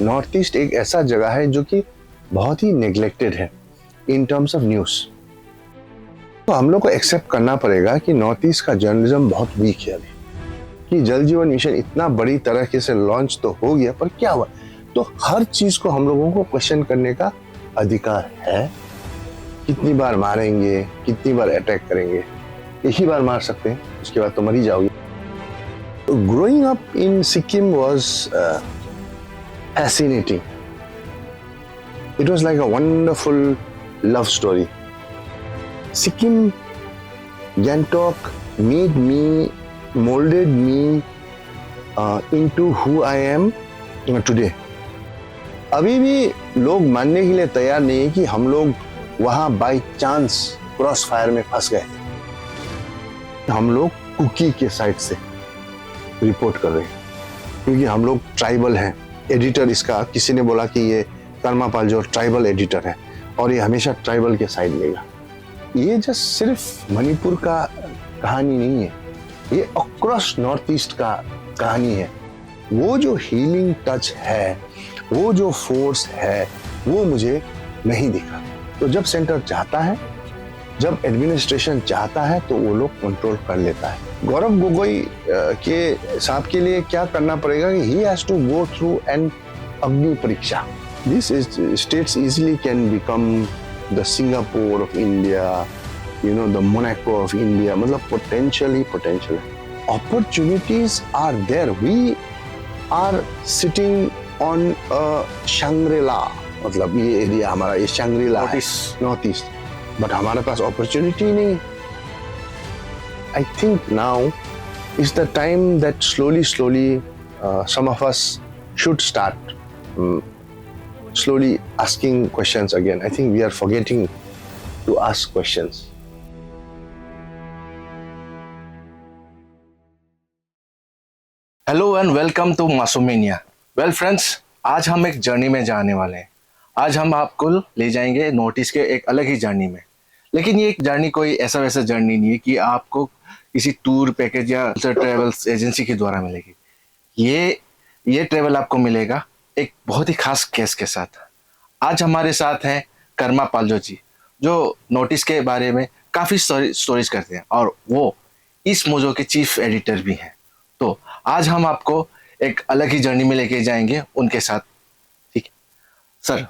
North east एक ऐसा जगह है जो कि बहुत ही नेग्लेक्टेड है इन टर्म्स ऑफ न्यूज़। तो हम लोग को एक्सेप्ट करना पड़ेगा कि नॉर्थ ईस्ट का जर्नलिज्म बहुत वीक है अभी, कि जल जीवन मिशन इतना बड़ी तरह से लॉन्च तो हो गया, पर क्या हुआ? तो हर चीज को हम लोगों को क्वेश्चन करने का अधिकार है। कितनी बार मारेंगे, कितनी बार अटैक करेंगे? एक ही बार मार सकते हैं, उसके बाद तो मर ही जाओगे। Growing up in Sikkim was fascinating. It was like a wonderful love story. Sikkim, Gangtok molded me into who I am today. अभी भी लोग मानने के लिए तैयार नहीं है कि हम लोग वहां बाय चांस क्रॉस फायर में फंस गए थे। हम लोग कुकी के साइड से रिपोर्ट कर रहे हैं क्योंकि हम लोग ट्राइबल हैं। एडिटर इसका किसी ने बोला कि ये कर्मा पाल जो ट्राइबल एडिटर है और ये हमेशा ट्राइबल के साइड लेगा। ये जस्ट सिर्फ मणिपुर का कहानी नहीं है, ये अक्रॉस नॉर्थ ईस्ट का कहानी है। वो जो हीलिंग टच है, वो जो फोर्स है, वो मुझे नहीं दिखा। तो जब सेंटर चाहता है, जब एडमिनिस्ट्रेशन चाहता है, तो वो लोग कंट्रोल कर लेता है। गौरव गोगोई के साहब के लिए क्या करना पड़ेगा कि he has to go through an अग्नि परीक्षा। This states easily can become the Singapore of India, the Monaco of India। मतलब potentially opportunities are there। We are sitting on a Shangri-La। मतलब ये एरिया हमारा ये Shangri-La है north east, but हमारे पास opportunity नहीं। I think now is the time that slowly some of us should start slowly asking questions again। I think we are forgetting to ask questions। Hello and welcome to मासूमिनिया। Well friends, आज हम एक journey में जाने वाले हैं। आज हम आपको ले जाएंगे नॉर्थ ईस्ट के एक अलग ही जर्नी में। लेकिन ये एक जर्नी कोई ऐसा वैसा जर्नी नहीं है कि आपको किसी टूर पैकेज या ट्रेवल्स एजेंसी के द्वारा मिलेगी। ये ट्रेवल आपको मिलेगा एक बहुत ही खास गेस्ट के साथ। आज हमारे साथ हैं कर्मा पालजो जी, जो नॉर्थ ईस्ट के बारे में काफ़ी स्टोरीज करते हैं और वो इस मोजो के चीफ एडिटर भी हैं। तो आज हम आपको एक अलग ही जर्नी में लेके जाएंगे उनके साथ। ठीक है सर,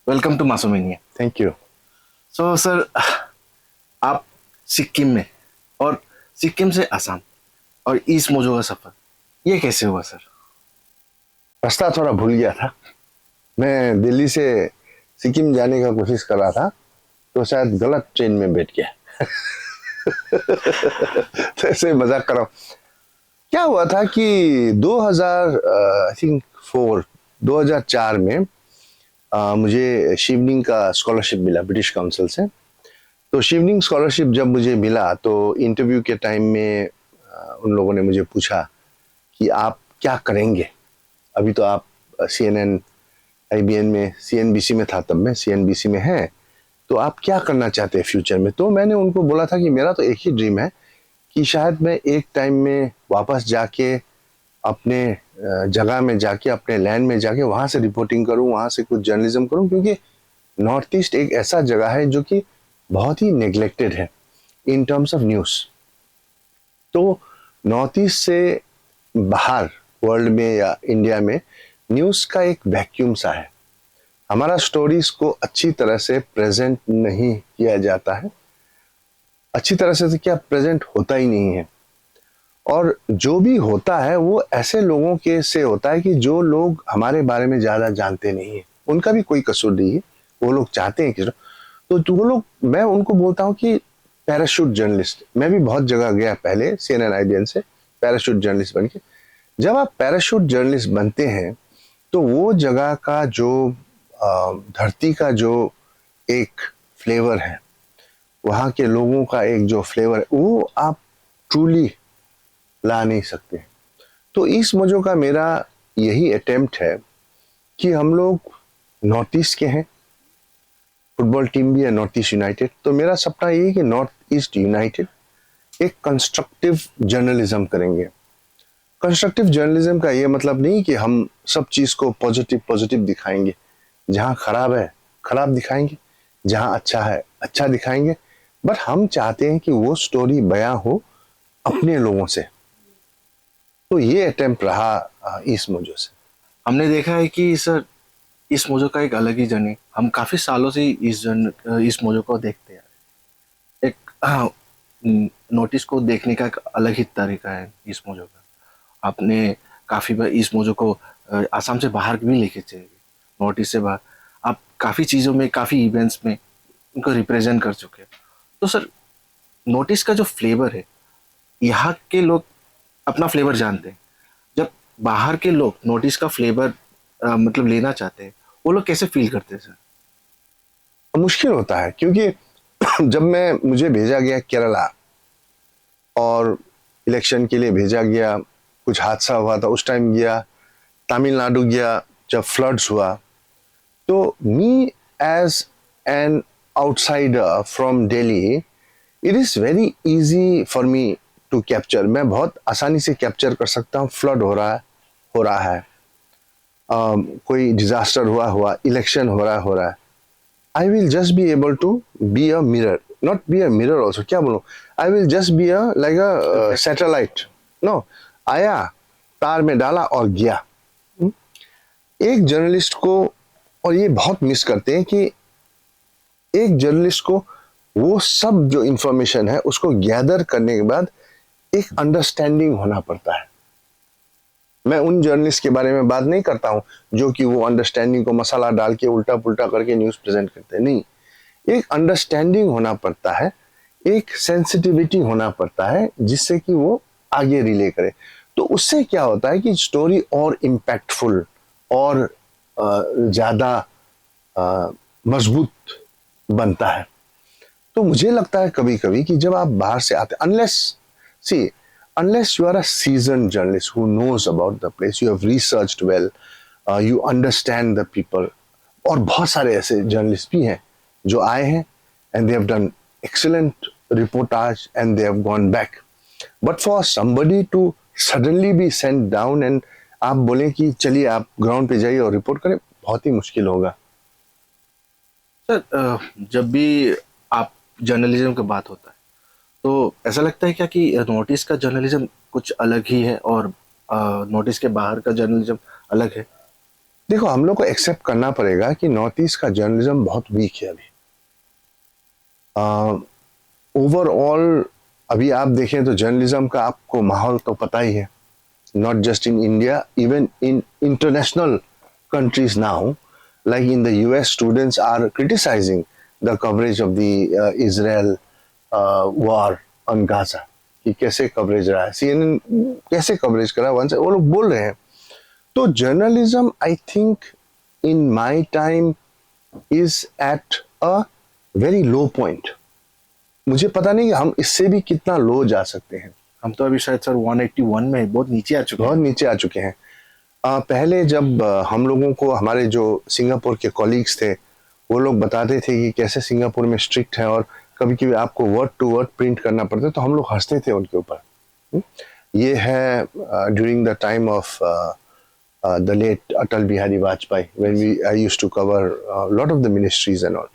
वेलकम टू मासूमिनिया। Thank you. सो सर, आप सिक्किम में और सिक्किम से आसाम और ईस्ट मोजो का सफर ये कैसे हुआ सर? रास्ता थोड़ा भूल गया था। मैं दिल्ली से सिक्किम जाने का कोशिश कर रहा था, तो शायद गलत ट्रेन में बैठ गया। तो ऐसे मजाक कर रहा हूँ। क्या हुआ था कि 2004 में मुझे शिवनिंग का स्कॉलरशिप मिला ब्रिटिश काउंसिल से। तो शिवनिंग स्कॉलरशिप जब मुझे मिला तो इंटरव्यू के टाइम में उन लोगों ने मुझे पूछा कि आप क्या करेंगे। अभी तो आप CNN IBN में CNBC में था, तब मैं CNBC में है, तो आप क्या करना चाहते हैं फ्यूचर में? तो मैंने उनको बोला था कि मेरा तो एक ही ड्रीम है कि शायद मैं एक टाइम में वापस जाके अपने जगह में जाके, अपने लैंड में जाके वहाँ से रिपोर्टिंग करूँ, वहाँ से कुछ जर्नलिज्म करूँ, क्योंकि नॉर्थ ईस्ट एक ऐसा जगह है जो कि बहुत ही नेग्लेक्टेड है इन टर्म्स ऑफ न्यूज़। तो नॉर्थ ईस्ट से बाहर वर्ल्ड में या इंडिया में न्यूज़ का एक वैक्यूम सा है। हमारा स्टोरीज को अच्छी तरह से प्रेजेंट नहीं किया जाता है, अच्छी तरह से तो क्या प्रेजेंट होता ही नहीं है। और जो भी होता है वो ऐसे लोगों के से होता है कि जो लोग हमारे बारे में ज़्यादा जानते नहीं है। उनका भी कोई कसूर नहीं है, वो लोग चाहते हैं कि तो वो लोग, मैं उनको बोलता हूँ कि पैराशूट जर्नलिस्ट। मैं भी बहुत जगह गया पहले CNN IBN से पैराशूट जर्नलिस्ट बन के। जब आप पैराशूट जर्नलिस्ट बनते हैं तो वो जगह का जो धरती का जो एक फ्लेवर है, वहाँ के लोगों का एक जो फ्लेवर है, वो आप ट्रूली ला नहीं सकते। तो इस मोजो का मेरा यही अटेम्प्ट है कि हम लोग नॉर्थ ईस्ट के हैं, फुटबॉल टीम भी है नॉर्थ ईस्ट यूनाइटेड। तो मेरा सपना ये है कि नॉर्थ ईस्ट यूनाइटेड एक कंस्ट्रक्टिव जर्नलिज्म करेंगे। कंस्ट्रक्टिव जर्नलिज्म का ये मतलब नहीं कि हम सब चीज को पॉजिटिव पॉजिटिव दिखाएंगे, जहां खराब है खराब दिखाएंगे, जहां अच्छा है अच्छा दिखाएंगे, बट हम चाहते हैं कि वो स्टोरी बयां हो अपने लोगों से। तो ये अटेम्प्ट रहा इस मोजो से। हमने देखा है कि सर इस मोजो का एक अलग ही जर्नी, हम काफी सालों से इस मोजो को देखते हैं। एक नोटिस को देखने का एक अलग ही तरीका है इस मोजो का। आपने काफी बार इस मोजो को आसाम से बाहर भी लेके चले गए, नोटिस से बाहर। आप काफी चीजों में, काफी इवेंट्स में उनको रिप्रेजेंट कर चुके हैं। तो सर नोटिस का जो फ्लेवर है, यहाँ के लोग अपना फ्लेवर जानते हैं। जब बाहर के लोग नोटिस का फ्लेवर मतलब लेना चाहते हैं, वो लोग कैसे फील करते हैं सर? मुश्किल होता है क्योंकि जब मुझे भेजा गया केरला और इलेक्शन के लिए भेजा गया, कुछ हादसा हुआ था उस टाइम गया, तमिलनाडु गया जब फ्लड्स हुआ, तो me as an outsider from Delhi, it is very easy for me to capture. मैं बहुत आसानी से कैप्चर कर सकता हूँ, फ्लड हो रहा है, कोई डिजास्टर हुआ, इलेक्शन हो रहा है। I will just be able to be a mirror, not be a mirror also. क्या बोलूं? I will just be like a satellite. No, आया, तार में डाला और गया। एक जर्नलिस्ट को, और ये बहुत मिस करते हैं कि एक जर्नलिस्ट को वो सब जो इंफॉर्मेशन है उसको गैदर करने के बाद एक अंडरस्टैंडिंग होना पड़ता है। मैं उन जर्नलिस्ट के बारे में बात नहीं करता हूं जो कि वो अंडरस्टैंडिंग को मसाला डाल के उल्टा पुल्टा करके न्यूज प्रेजेंट करते हैं, नहीं। एक अंडरस्टैंडिंग होना पड़ता है, एक सेंसिटिविटी होना पड़ता है जिससे कि वो आगे रिले करे। तो उससे क्या होता है कि स्टोरी और इम्पैक्टफुल और ज्यादा मजबूत बनता है। तो मुझे लगता है कभी कभी कि जब आप बाहर से आते, unless you are a seasoned journalist who knows about the place, you have researched well, you understand the people, और बहुत सारे ऐसे जर्नलिस्ट भी हैं जो आए हैं and they have done excellent reportage and they have gone back, but for somebody to suddenly be sent down and आप बोलें कि चलिए आप ग्राउंड पे जाइए और रिपोर्ट करें, बहुत ही मुश्किल होगा। सर जब भी आप जर्नलिज्म की बात होता है तो ऐसा लगता है क्या कि नोटिस का जर्नलिज्म कुछ अलग ही है और नोटिस के बाहर का जर्नलिज्म अलग है? देखो, हम लोग को एक्सेप्ट करना पड़ेगा कि नॉर्थ ईस्ट का जर्नलिज्म बहुत वीक है अभी। ओवरऑल अभी आप देखें तो जर्नलिज्म का आपको माहौल तो पता ही है, not just in India, even in international countries now, like in the US, students are criticizing the coverage of the Israel war on Gaza. कि कैसे कवरेज रहा है, CNN कैसे कवरेज करा, वन से वो लोग बोल रहे हैं। तो journalism I think in my time is at a very low point. मुझे पता नहीं कि हम इससे भी कितना लो जा सकते हैं। हम तो अभी शायद सर 181 में बहुत नीचे आ चुके हैं। बहुत नीचे आ चुके हैं। पहले जब हम लोगों को हमारे जो सिंगापुर के कॉलीग्स थे वो लोग बताते थे कि कैसे सिंगापुर में स्ट्रिक्ट है और कभी कभी आपको वर्ड टू वर्ड प्रिंट करना पड़ता है, तो हम लोग हंसते थे उनके ऊपर। ये है during the time of the late Atal Bihari Vajpayee, when I used to cover lot of the ministries and all,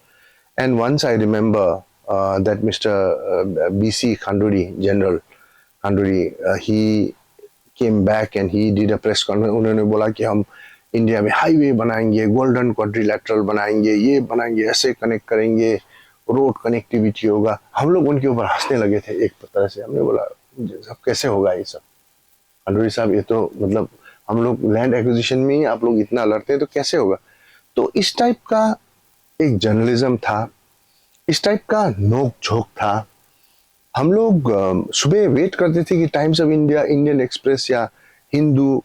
and once I remember that mister BC Khanduri, General Khanduri, he came back and he did a press conference। उन्होंने बोला कि हम India में highway बनाएंगे, golden quadrilateral बनाएंगे, ये बनाएंगे, ऐसे कनेक्ट करेंगे, रोड कनेक्टिविटी होगा। हम लोग उनके ऊपर हंसने लगे थे एक तरह से। हमने बोला सब कैसे होगा ये सब, खंडूरी साहब, ये तो मतलब हम लोग लैंड एक्विजिशन में ही आप लोग इतना लड़ते हैं तो कैसे होगा। तो इस टाइप का एक जर्नलिज्म था, इस टाइप का नोक झोंक था। हम लोग सुबह वेट करते थे कि times of India, Indian express या हिंदू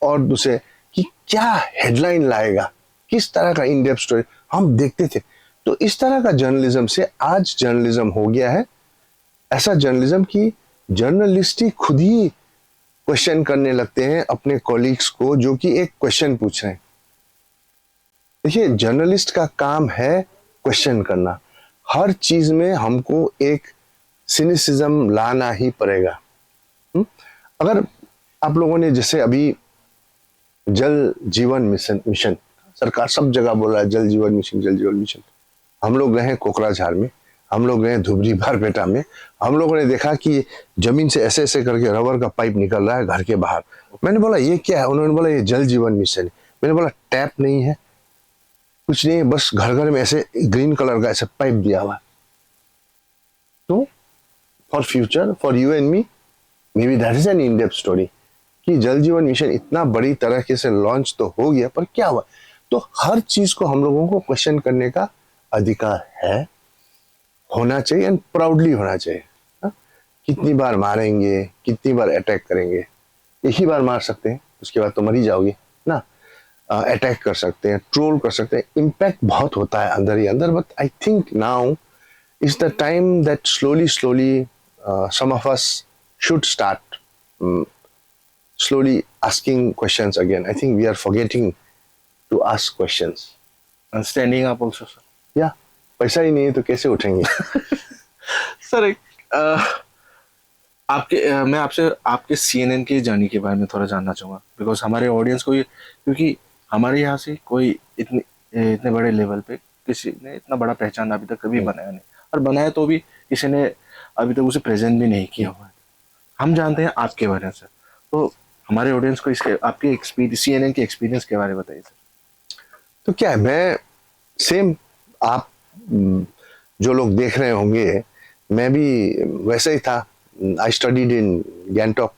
और दूसरे कि क्या हेडलाइन लाएगा, किस तरह का इन डेप्थ स्टोरी, हम देखते थे। तो इस तरह का जर्नलिज्म से आज जर्नलिज्म हो गया है ऐसा जर्नलिज्म कि जर्नलिस्ट ही खुद ही क्वेश्चन करने लगते हैं अपने कॉलीग्स को जो कि एक क्वेश्चन पूछ रहे हैं। देखिए, जर्नलिस्ट का काम है क्वेश्चन करना। हर चीज में हमको एक सिनिसिज्म लाना ही पड़ेगा। अगर आप लोगों ने जैसे अभी जल जीवन मिशन सरकार सब जगह बोल रहा है जल जीवन मिशन, जल जीवन मिशन। हम लोग गए हैं कोकराझार में, हम लोग गए धुबरी बारपेटा में, हम लोगों ने देखा कि जमीन से ऐसे ऐसे करके रबर का पाइप निकल रहा है घर के बाहर। मैंने बोला ये क्या है? उन्होंने बोला ये जल जीवन मिशन है। मैंने बोला टैप नहीं है, कुछ नहीं है, बस घर घर में ऐसे ग्रीन कलर का ऐसे पाइप दिया हुआ है। तो for future, for you and me, may be that is an in depth story कि जल जीवन मिशन इतना बड़ी तरीके से लॉन्च तो हो गया, पर क्या हुआ? तो हर चीज को हम लोगों को क्वेश्चन करने का अधिकार है, होना चाहिए, एंड प्राउडली होना चाहिए। हा? कितनी बार मारेंगे, कितनी बार अटैक करेंगे? एक ही बार मार सकते हैं, उसके बाद तो मर ही जाओगे ना। अटैक कर सकते हैं, ट्रोल कर सकते हैं, इम्पैक्ट बहुत होता है अंदर ही अंदर। But I think now is the time that slowly slowly some of us should start slowly asking questions again. I think we are forgetting to ask questions. And standing up also, sir. Yeah, पैसा ही नहीं है तो कैसे उठेंगे? Sir एक मैं आपसे आपके CNN की जर्नी के बारे में थोड़ा जानना चाहूँगा, बिकॉज हमारे ऑडियंस को क्योंकि हमारे यहाँ से कोई इतने बड़े लेवल पे किसी ने इतना बड़ा पहचान अभी तक कभी बनाया नहीं, और बनाया तो भी किसी ने अभी तक उसे प्रेजेंट भी नहीं किया हुआ है। हम जानते हैं आपके बारे में सर, तो हमारे ऑडियंस को इसके आपके CNN के एक्सपीरियंस के बारे में बताइए सर। तो क्या है, मैं सेम आप जो लोग देख रहे होंगे, मैं भी वैसे ही था। I studied in Gangtok,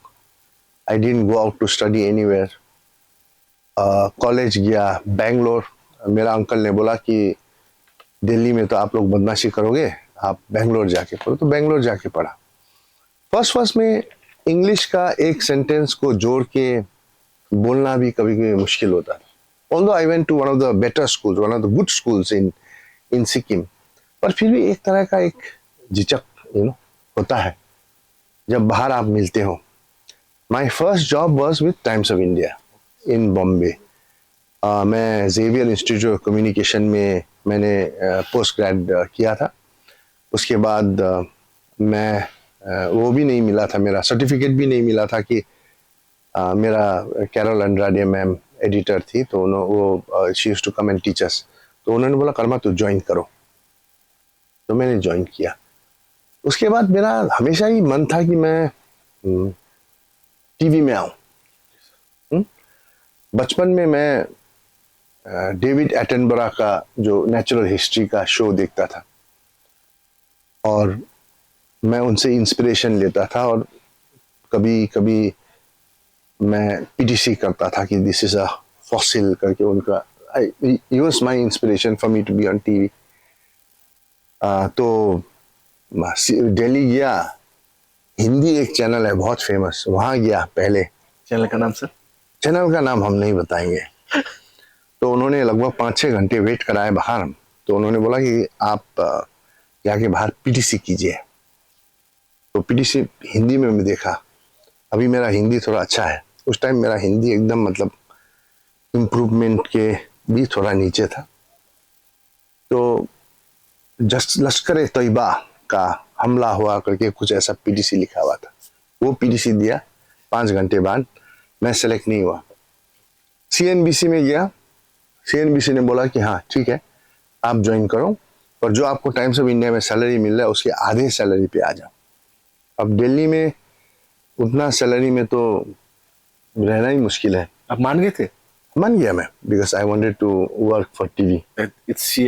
I didn't go out to study anywhere. College गया बेंगलोर, मेरा अंकल ने बोला कि दिल्ली में तो आप लोग बदमाशी करोगे, आप बेंगलोर जाके पढ़ो, तो बेंगलोर जाके पढ़ा। फर्स्ट में इंग्लिश का एक सेंटेंस को जोड़ के बोलना भी कभी कभी मुश्किल होता था। Although I went to one of the better schools, one of the good schools in Sikkim, पर फिर भी एक तरह का एक झिझक होता है जब बाहर आप मिलते हो। My first job was with times of India in Bombay. मैं जेवियर इंस्टीट्यूट ऑफ कम्युनिकेशन में मैंने पोस्ट ग्रेड किया था। उसके बाद मैं वो भी नहीं मिला था, मेरा सर्टिफिकेट भी नहीं मिला था कि मेरा कैरोल अंड्राडे मैम एडिटर थी, तो वो she used to come and teach us. तो उन्होंने बोला कर्मा तू ज्वाइन करो, तो मैंने ज्वाइन किया। उसके बाद मेरा हमेशा ही मन था कि मैं टीवी में आऊं। बचपन में मैं डेविड एटनबरा का जो नेचुरल हिस्ट्री का शो देखता था और मैं उनसे इंस्पिरेशन लेता था, और कभी कभी मैं पीटीसी करता था कि दिस इज अ फॉसिल करके। उनका ही was my inspiration for me to be on TV. तो दिल्ली गया, हिंदी एक चैनल है बहुत फेमस, वहां गया पहले। चैनल का नाम सर? चैनल का नाम हम नहीं बताएंगे। तो उन्होंने लगभग 5-6 घंटे वेट कराए बाहर। तो उन्होंने बोला कि आप जाके बाहर पीटीसी कीजिए। तो पीटीसी हिंदी में मैं देखा। अभी मेरा हिंदी थोड़ा अच्छा है, उस टाइम मेरा हिंदी एकदम मतलब इम्प्रूवमेंट के भी थोड़ा नीचे था। तो जस्ट लश्कर तैयबा का हमला हुआ करके कुछ ऐसा पीटीसी लिखा हुआ था, वो पीटीसी दिया। 5 घंटे बाद मैं सेलेक्ट नहीं हुआ। सीएनबीसी में गया, सीएनबीसी ने बोला कि हाँ ठीक है आप ज्वाइन करो, पर जो आपको टाइम्स ऑफ इंडिया में सैलरी मिल रहा है उसके आधे सैलरी पे आ जाओ। अब दिल्ली में उतना सैलरी में तो रहना ही मुश्किल है। आप मान गए थे? मान गया मैं, because I wanted to work for TV. It's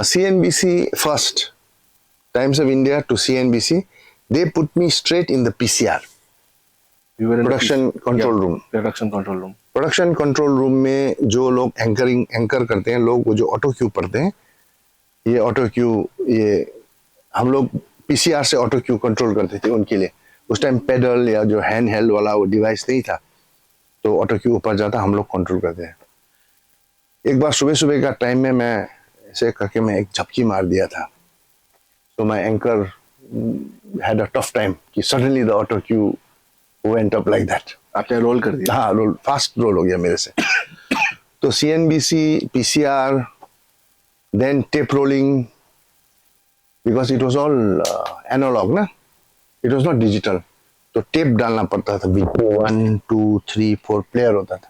CNBC first, Times of India to CNBC, they put me straight in the PCR, production control room. Production control room में जो लोग एंकर करते हैं, लोग वो जो ऑटो क्यू पढ़ते हैं, ये ऑटो क्यू, ये हम लोग पीसीआर से ऑटो क्यू कंट्रोल करते थे उनके लिए। उस टाइम पेडल या जो हैंड हेल्ड वाला वो डिवाइस नहीं था, तो ऑटो क्यू ऊपर जाता, हम लोग कंट्रोल करते हैं। एक बार सुबह सुबह का टाइम में मैं ऐसे करके मैं एक झपकी मार दिया था, तो my anchor had a tough time कि suddenly the auto cue went up like that. आपने रोल कर दिया? हाँ, रोल फास्ट रोल हो गया मेरे से। तो CNBC, PCR, then tape rolling, because it was all analog ना, इट वॉज नॉट डिजिटल, तो टेप डालना पड़ता था, 1 2 3 4 प्लेयर होता था,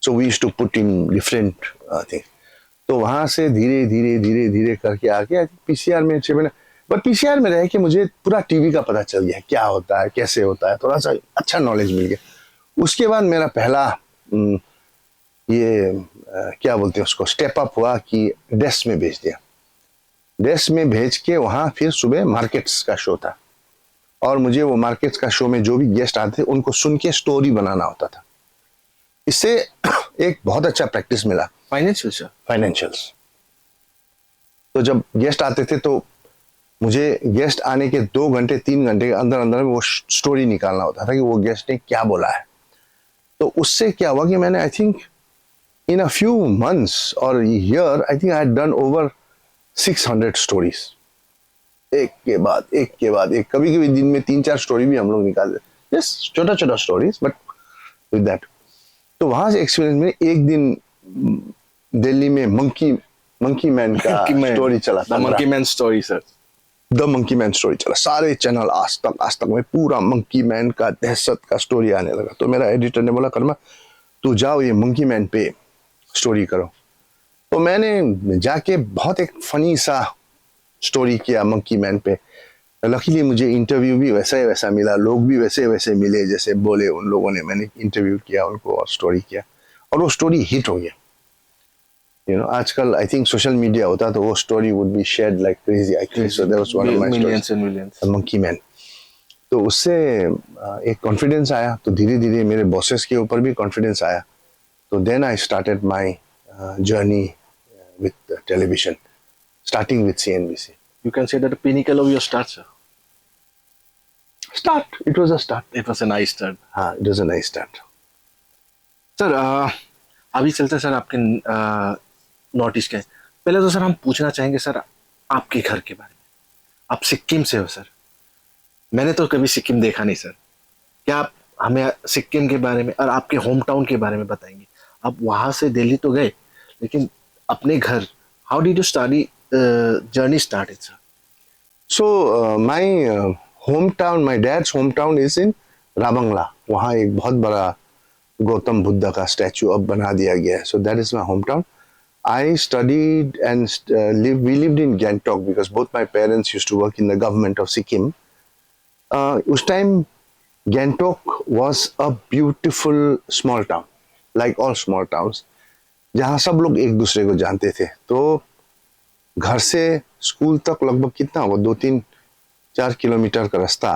so we used to put in different thing. तो वहां से धीरे धीरे धीरे धीरे करके आके पीसीआर में 6 महीने, बट पीसीआर में रह के मुझे पूरा टीवी का पता चल गया, क्या होता है कैसे होता है, थोड़ा सा अच्छा नॉलेज मिल गया। उसके बाद मेरा पहला क्या बोलते हैं उसको, स्टेप अप हुआ कि डेस्क में भेज दिया। डेस्क में भेज के वहां फिर सुबह मार्केट्स का शो था, और मुझे वो मार्केट्स का शो में जो भी गेस्ट आते थे उनको सुन के स्टोरी बनाना होता था। इससे एक बहुत अच्छा प्रैक्टिस मिला, फाइनेंशियल सर। फाइनेंशियल्स। तो जब गेस्ट आते थे तो मुझे गेस्ट आने के 2 घंटे 3 घंटे के अंदर अंदर में वो स्टोरी निकालना होता था कि वो गेस्ट ने क्या बोला है। तो उससे क्या हुआ कि मैंने I think in a few months और year I think I had done over 600 stories, एक के बाद एक के बाद एक। कभी कभी दिन में 3 4 स्टोरी भी हम लोग निकाल देते, जस्ट छोटा छोटा स्टोरीज, बट विद दैट। तो वहां से एक्सपीरियंस में एक दिन दिल्ली में मंकी मैन का स्टोरी चला था, monkey man story sir. The monkey man story चला, सारे चैनल आज तक में पूरा मंकी मैन का दहशत का स्टोरी आने लगा। तो मेरा एडिटर ने बोला, कर्मा तू जाओ ये मंकी मैन पे स्टोरी करो। तो मैंने जाके बहुत एक फनी सा स्टोरी किया मंकी मैन पे। लकीली मुझे इंटरव्यू भी वैसा ही वैसा मिला, लोग भी वैसे वैसे मिले जैसे बोले उन लोगों ने। मैंने इंटरव्यू किया उनको और स्टोरी किया, और वो स्टोरी हिट हो गया। आजकल आई थिंक सोशल मीडिया होता तो वो story would be shared like crazy. I think so that was one of my millions and millions. Monkey man. तो उससे एक कॉन्फिडेंस आया, तो धीरे धीरे मेरे बॉसेस के ऊपर भी कॉन्फिडेंस आया। तो then I started my journey with television, starting with CNBC. You can say that the pinnacle of your start, sir. It was a start. It was a nice start. हाँ, it was a nice start. Sir अभी चलते sir आपके north east के। पहले तो sir हम पूछना चाहेंगे सर आपके घर के बारे में। आप सिक्किम से हो सर, मैंने तो कभी सिक्किम देखा नहीं सर। क्या आप हमें सिक्किम के बारे में और आपके होम टाउन के बारे में बताएंगे? आप वहाँ से दिल्ली तो गए, लेकिन अपने घर, how did you study journey started sir? So my hometown, my dad's hometown is in राबंगला। वहाँ एक बहुत बड़ा गौतम बुद्ध का स्टैचू अब बना दिया गया है। So that is my hometown. I studied and we lived in Gangtok because both my parents used to work in the government of Sikkim. उस time Gangtok was a beautiful small town, like all small towns, जहाँ सब लोग एक दूसरे को जानते थे। तो घर से स्कूल तक लगभग कितना होगा, 2 3 4 किलोमीटर का रास्ता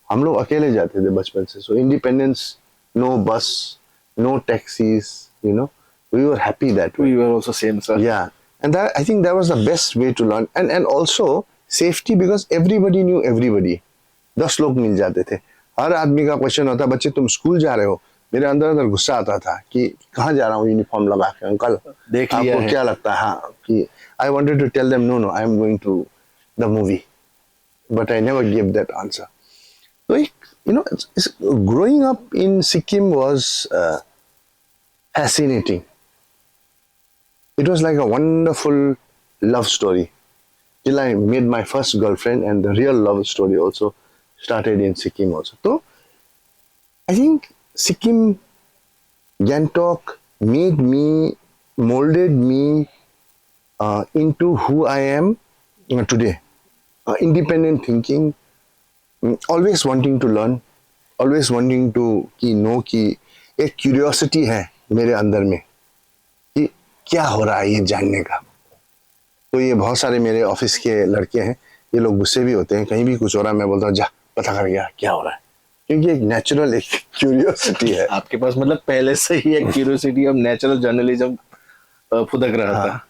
हम लोग अकेले जाते थे बचपन से। So independence, no bus, no taxis, we were happy that way. We were also same sir. Yeah, and that I think that was the best way to learn, and also safety because everybody knew everybody. 10 लोग मिल जाते थे। हर आदमी का question होता, बच्चे तुम school जा रहे हो? मेरे अंदर अंदर गुस्सा आता था कि कहाँ जा रहा हूँ यूनिफॉर्म लगा के, अंकल देख लिया आपको है। क्या लगता है? हाँ, कि I wanted to tell them no, I am going to the movie, but I never gave that answer. So growing up in Sikkim was fascinating. It was like a wonderful love story till I made my first girlfriend, and the real love story also started in Sikkim also. So I think Sikkim, Gangtok molded me into who I am today. Independent thinking, always wanting to learn, always wanting to know कि एक curiosity है मेरे अंदर में कि क्या हो रहा है ये जानने का। तो ये बहुत सारे मेरे ऑफिस के लड़के हैं, ये लोग गुस्से भी होते हैं, कहीं भी कुछ हो रहा है मैं बोलता हूँ जा पता कर गया क्या हो रहा है, क्योंकि एक नेचुरल एक क्यूरियोसिटी है आपके पास। मतलब पहले से ही एक क्यूरियोसिटी ऑफ नेचुरल जर्नलिज्म फुदक रहा था।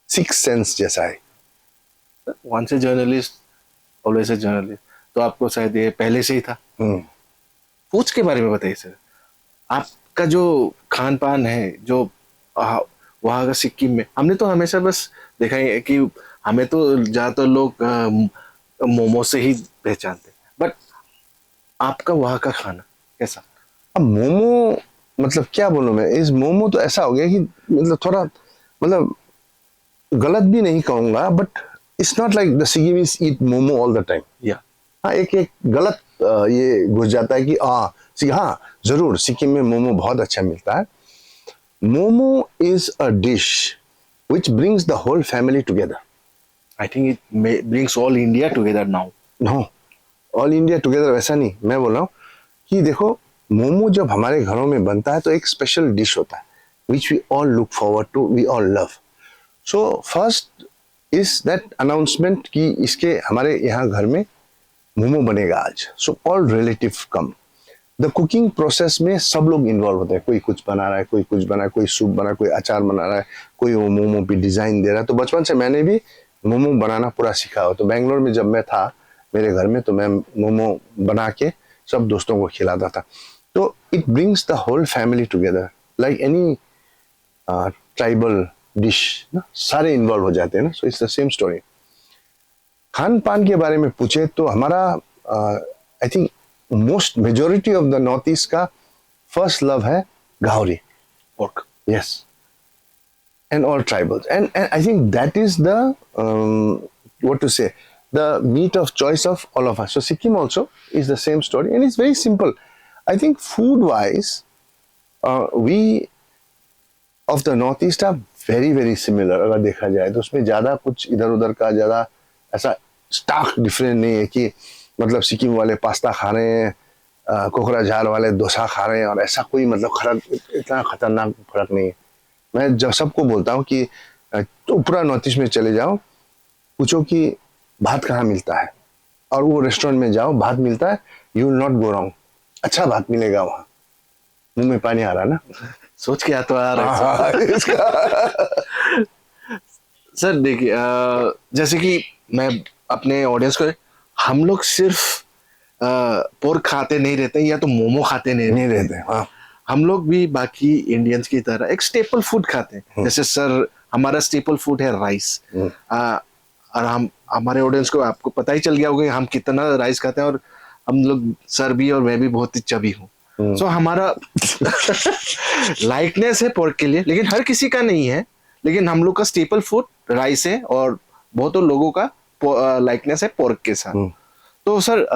सिक्स सेंस जैसा है। Once a journalist always a journalist, तो आपको शायद ये पहले से ही था। फूड्स के बारे में बताइए सर। आपका जो खान पान है, जो वहाँ का सिक्किम में, हमने तो हमेशा बस देखा है कि हमें तो ज़्यादातर लोग मोमो से ही पहचानते, बट आपका वहाँ का खाना कैसा? अब मोमो मतलब क्या बोलूं मैं, इस मोमो तो ऐसा हो गया कि मतलब थोड़ा मतलब गलत भी नहीं कहूंगा, but it's not like the Sikkimese eat momo all the time. या हाँ, एक एक गलत ये घुस जाता है कि हाँ जरूर सिक्किम में मोमो बहुत अच्छा मिलता है। Momo is a dish which brings the whole family together. I think it brings all India together now. No, all India together वैसा नहीं, मैं बोल रहा हूँ कि देखो, मोमो जब हमारे घरों में बनता है तो एक स्पेशल डिश होता है which we all look forward to, we all love. So first is that announcement कि इसके हमारे यहाँ घर में मोमो बनेगा आज। So all relative come. The cooking process में सब लोग इन्वॉल्व होते हैं, कोई कुछ बना रहा है, कोई कुछ बना रहा है, कोई सूप बना रहा है, कोई अचार बना रहा है, कोई वो मोमो पे डिजाइन दे रहा है। तो बचपन से मैंने भी मोमो बनाना पूरा सीखा हो। तो बेंगलोर में जब मैं था मेरे घर में, तो मैं मोमो बना के सब दोस्तों को खिलाता था। तो it brings the whole family together like any tribal dish ना, सारे इन्वॉल्व हो जाते हैं ना। So it's the same story. खान पान के बारे में पूछे तो हमारा I think most majority of the North East का फर्स्ट लव है गाहरी, pork. Yes, and all tribals, and I think that is the what to say, the meat of choice of all of us. So Sikkim also is the same story, and it's very simple. I think food wise we of the northeast are very very similar अगर देखा जाए तो। उसमें ज़्यादा कुछ इधर उधर का ज़्यादा ऐसा स्टार्क डिफरेंस नहीं है कि मतलब सिक्किम वाले पास्ता खा रहे हैं, कोकराझार वाले डोसा खा रहे हैं, और ऐसा कोई मतलब इतना खतरनाक फर्क नहीं है। मैं जब सबको बोलता हूँ कि तो पूरा नॉर्थ ईस्ट में चले जाओ, पूछो कि भात कहाँ मिलता है, और वो रेस्टोरेंट में जाओ भात मिलता है, you will not go wrong, अच्छा भात मिलेगा वहाँ। मुंह में पानी आ रहा ना, सोच के तो आ रहा है सर। देखिए जैसे कि मैं अपने ऑडियंस को, हम लोग सिर्फ पोर्क खाते नहीं रहते या तो मोमो खाते नहीं रहते। हाँ, हम लोग भी बाकी इंडियंस की तरह एक स्टेपल फूड खाते हैं। जैसे सर हमारा स्टेपल फूड है राइस। और हम हमारे ऑडियंस को आपको पता ही चल गया होगा कि हम कितना राइस खाते हैं, और हम लोग सर भी और मैं भी बहुत ही चबी हूँ। सो हमारा लाइकनेस है पोर्क के लिए, लेकिन हर किसी का नहीं है। लेकिन हम लोग का स्टेपल फूड राइस है, और बहुत लोगों का लाइकनेस है पोर्क के साथ। तो सर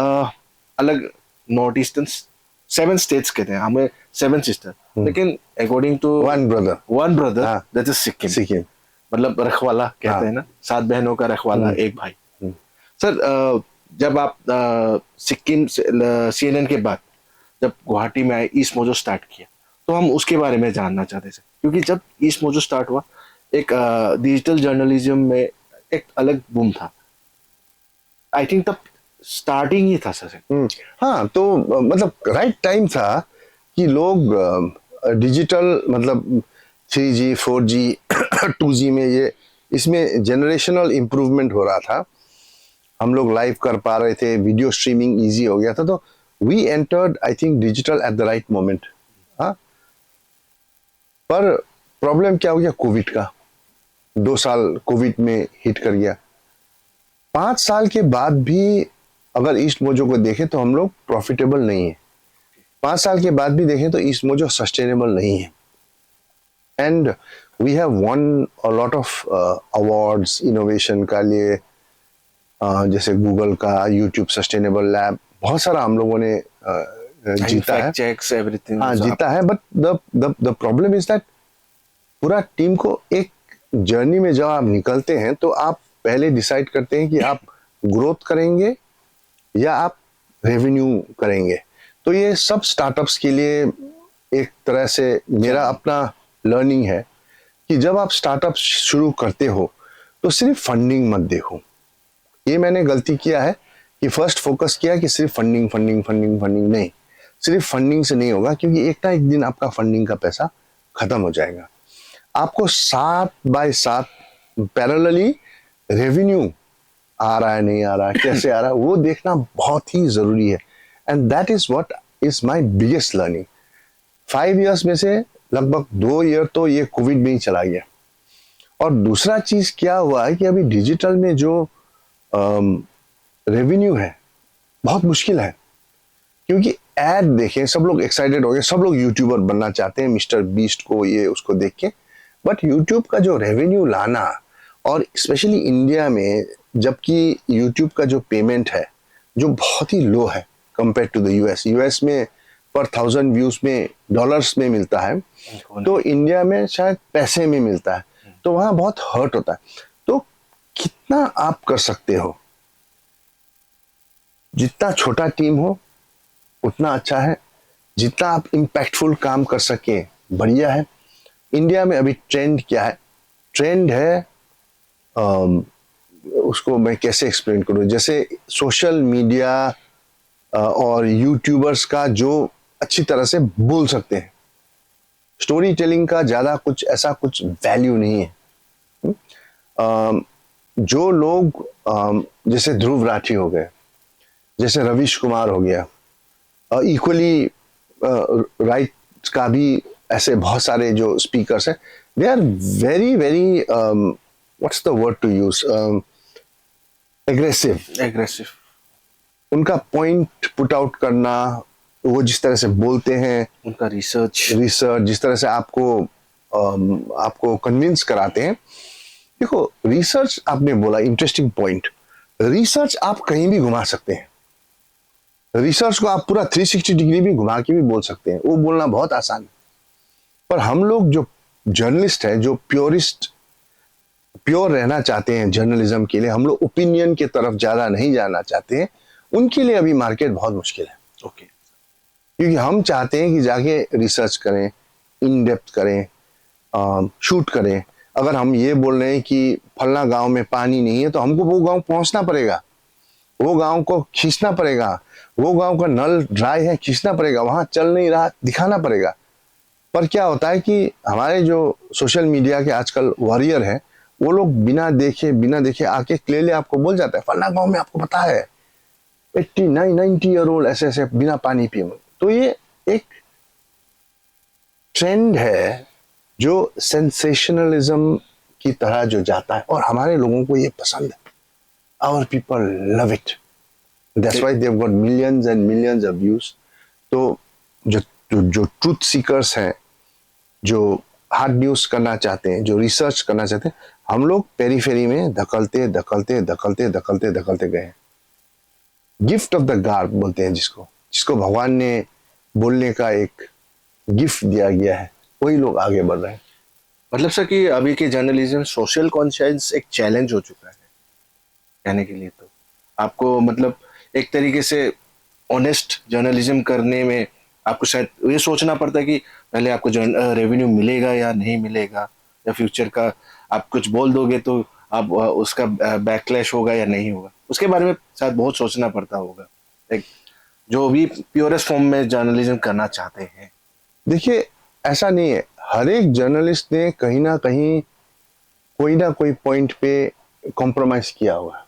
अलग नॉर्थ ईस्टर्न 7 स्टेट्स कहते हैं, हमें 7 सिस्टर, लेकिन according to one brother that is Sikkim. मतलब रखवाला कहते हैं ना, 7 बहनों का रखवाला, एक भाई। सर जब आप सिक्किम CNN के बाद जब गुवाहाटी में आए, ईस्ट मोजो स्टार्ट किया, तो हम उसके बारे में जानना चाहते थे। क्योंकि जब ईस्ट मोजो स्टार्ट हुआ, एक डिजिटल जर्नलिज्म में एक अलग बूम था। आई थिंक तब स्टार्टिंग ही था सर। हाँ, तो मतलब राइट टाइम था कि लोग डिजिटल मतलब 3G 4G 2G में ये इसमें जनरेशनल इम्प्रूवमेंट हो रहा था। हम लोग लाइव कर पा रहे थे, वीडियो स्ट्रीमिंग इजी हो गया था। तो we entered I think digital at the right moment. हाँ, पर प्रॉब्लम क्या हो गया, कोविड का 2 साल कोविड में हिट कर गया। 5 साल के बाद भी अगर ईस्ट मोजो को देखें तो हम लोग प्रॉफिटेबल नहीं है। 5 साल के बाद भी देखें तो ईस्ट मोजो सस्टेनेबल नहीं है। And we have won a lot of awards innovation का लिए, जैसे गूगल का यूट्यूब सस्टेनेबल लैब, बहुत सारा हम लोगों ने जीता है, चेक्स एवरीथिंग। हाँ, जीता है। But the problem is that पूरा टीम को एक जर्नी में जब आप निकलते हैं तो आप पहले डिसाइड करते हैं कि आप ग्रोथ करेंगे या आप रेवेन्यू करेंगे। तो ये सब स्टार्टअप्स के लिए एक तरह से मेरा अपना लर्निंग है कि जब आप स्टार्टअप शुरू करते हो तो सिर्फ फंडिंग मत देखो। ये मैंने गलती किया है कि फर्स्ट फोकस किया कि सिर्फ फंडिंग नहीं, सिर्फ फंडिंग से नहीं होगा, क्योंकि एक ना एक दिन आपका फंडिंग का पैसा खत्म हो जाएगा। आपको 7 बाय 7 पैरेलली रेवेन्यू आ रहा है नहीं आ रहा है, कैसे आ रहा है, वो देखना बहुत ही जरूरी है। And that is what is my biggest learning. 5 years में से लगभग 2 ईयर तो ये कोविड में ही चला गया। और दूसरा चीज क्या हुआ है कि अभी डिजिटल में जो रेवेन्यू है बहुत मुश्किल है, क्योंकि एड देखें सब लोग एक्साइटेड हो गए, सब लोग यूट्यूबर बनना चाहते हैं, मिस्टर बीस्ट को ये उसको देख के। बट यूट्यूब का जो रेवेन्यू लाना, और स्पेशली इंडिया में जबकि यूट्यूब का जो पेमेंट है जो बहुत ही लो है compare to the US. US में पर 1000 व्यूज में डॉलर्स में मिलता है, तो इंडिया में शायद पैसे में मिलता है, तो वहां बहुत हर्ट होता है। तो कितना आप कर सकते हो, जितना छोटा टीम हो उतना अच्छा है, जितना आप इम्पैक्टफुल काम कर सके बढ़िया है। इंडिया में अभी ट्रेंड क्या है? ट्रेंड है उसको मैं कैसे एक्सप्लेन करूं, जैसे सोशल मीडिया और यूट्यूबर्स का जो अच्छी तरह से बोल सकते हैं, स्टोरी टेलिंग का ज्यादा कुछ ऐसा कुछ वैल्यू नहीं है। जो लोग जैसे ध्रुव राठी हो गए, जैसे रविश कुमार हो गया, इक्वली राइट का भी ऐसे बहुत सारे जो स्पीकर्स हैं, they are very very what's the word to use, aggressive. Aggressive. उनका पॉइंट पुट आउट करना, वो जिस तरह से बोलते हैं, उनका रिसर्च जिस तरह से आपको कन्विंस कराते हैं। देखो रिसर्च आपने बोला, इंटरेस्टिंग पॉइंट। रिसर्च आप कहीं भी घुमा सकते हैं, रिसर्च को आप पूरा 360 डिग्री भी घुमा के भी बोल सकते हैं, वो बोलना बहुत आसान है। पर हम लोग जो जर्नलिस्ट है, जो प्योर रहना चाहते हैं जर्नलिज्म के लिए, हम लोग ओपिनियन की तरफ ज्यादा नहीं जाना चाहते हैं, उनके लिए अभी मार्केट बहुत मुश्किल है। ओके। क्योंकि हम चाहते हैं कि जाके रिसर्च करें, इन डेप्थ करें, शूट करें। अगर हम ये बोल रहे हैं कि फलना गांव में पानी नहीं है, तो हमको वो गांव पहुंचना पड़ेगा, वो गांव को खींचना पड़ेगा, वो गांव का नल ड्राई है खींचना पड़ेगा, वहां चल नहीं रहा दिखाना पड़ेगा। पर क्या होता है कि हमारे जो सोशल मीडिया के आजकल वॉरियर हैं, वो लोग बिना देखे आके क्लियरली आपको बोल जाता है, फलना गांव में आपको पता है 89 90 ईयर ओल्ड ऐसे ऐसे बिना पानी पिए। तो ये एक ट्रेंड है जो सेंसेशनलिज्म की तरह जो जाता है, और हमारे लोगों को ये पसंद है। Our people love it, that's why they have got millions and millions of views. तो जो ट्रूथ सीकर्स हैं, जो हार्ड न्यूज करना चाहते हैं, जो रिसर्च करना चाहते हैं, हम लोग पेरीफेरी में धकलते गए हैं। गिफ्ट ऑफ द गॉड बोलते हैं जिसको भगवान ने बोलने का एक गिफ्ट दिया गया है, वही लोग आगे बढ़ रहे हैं। मतलब सर कि अभी के जर्नलिज्म सोशल कॉन्शियस एक चैलेंज हो चुका है कहने के लिए। तो आपको मतलब एक तरीके से ऑनेस्ट जर्नलिज्म करने में आपको शायद ये सोचना पड़ता है कि पहले आपको रेवेन्यू मिलेगा या नहीं मिलेगा, या फ्यूचर का आप कुछ बोल दोगे तो आप उसका बैकलैश होगा या नहीं होगा, उसके बारे में शायद बहुत सोचना पड़ता होगा एक जो भी प्योरेस्ट फॉर्म में जर्नलिज्म करना चाहते हैं। देखिए ऐसा नहीं है, हर एक जर्नलिस्ट ने कहीं ना कोई पॉइंट पे कॉम्प्रोमाइज किया हुआ है।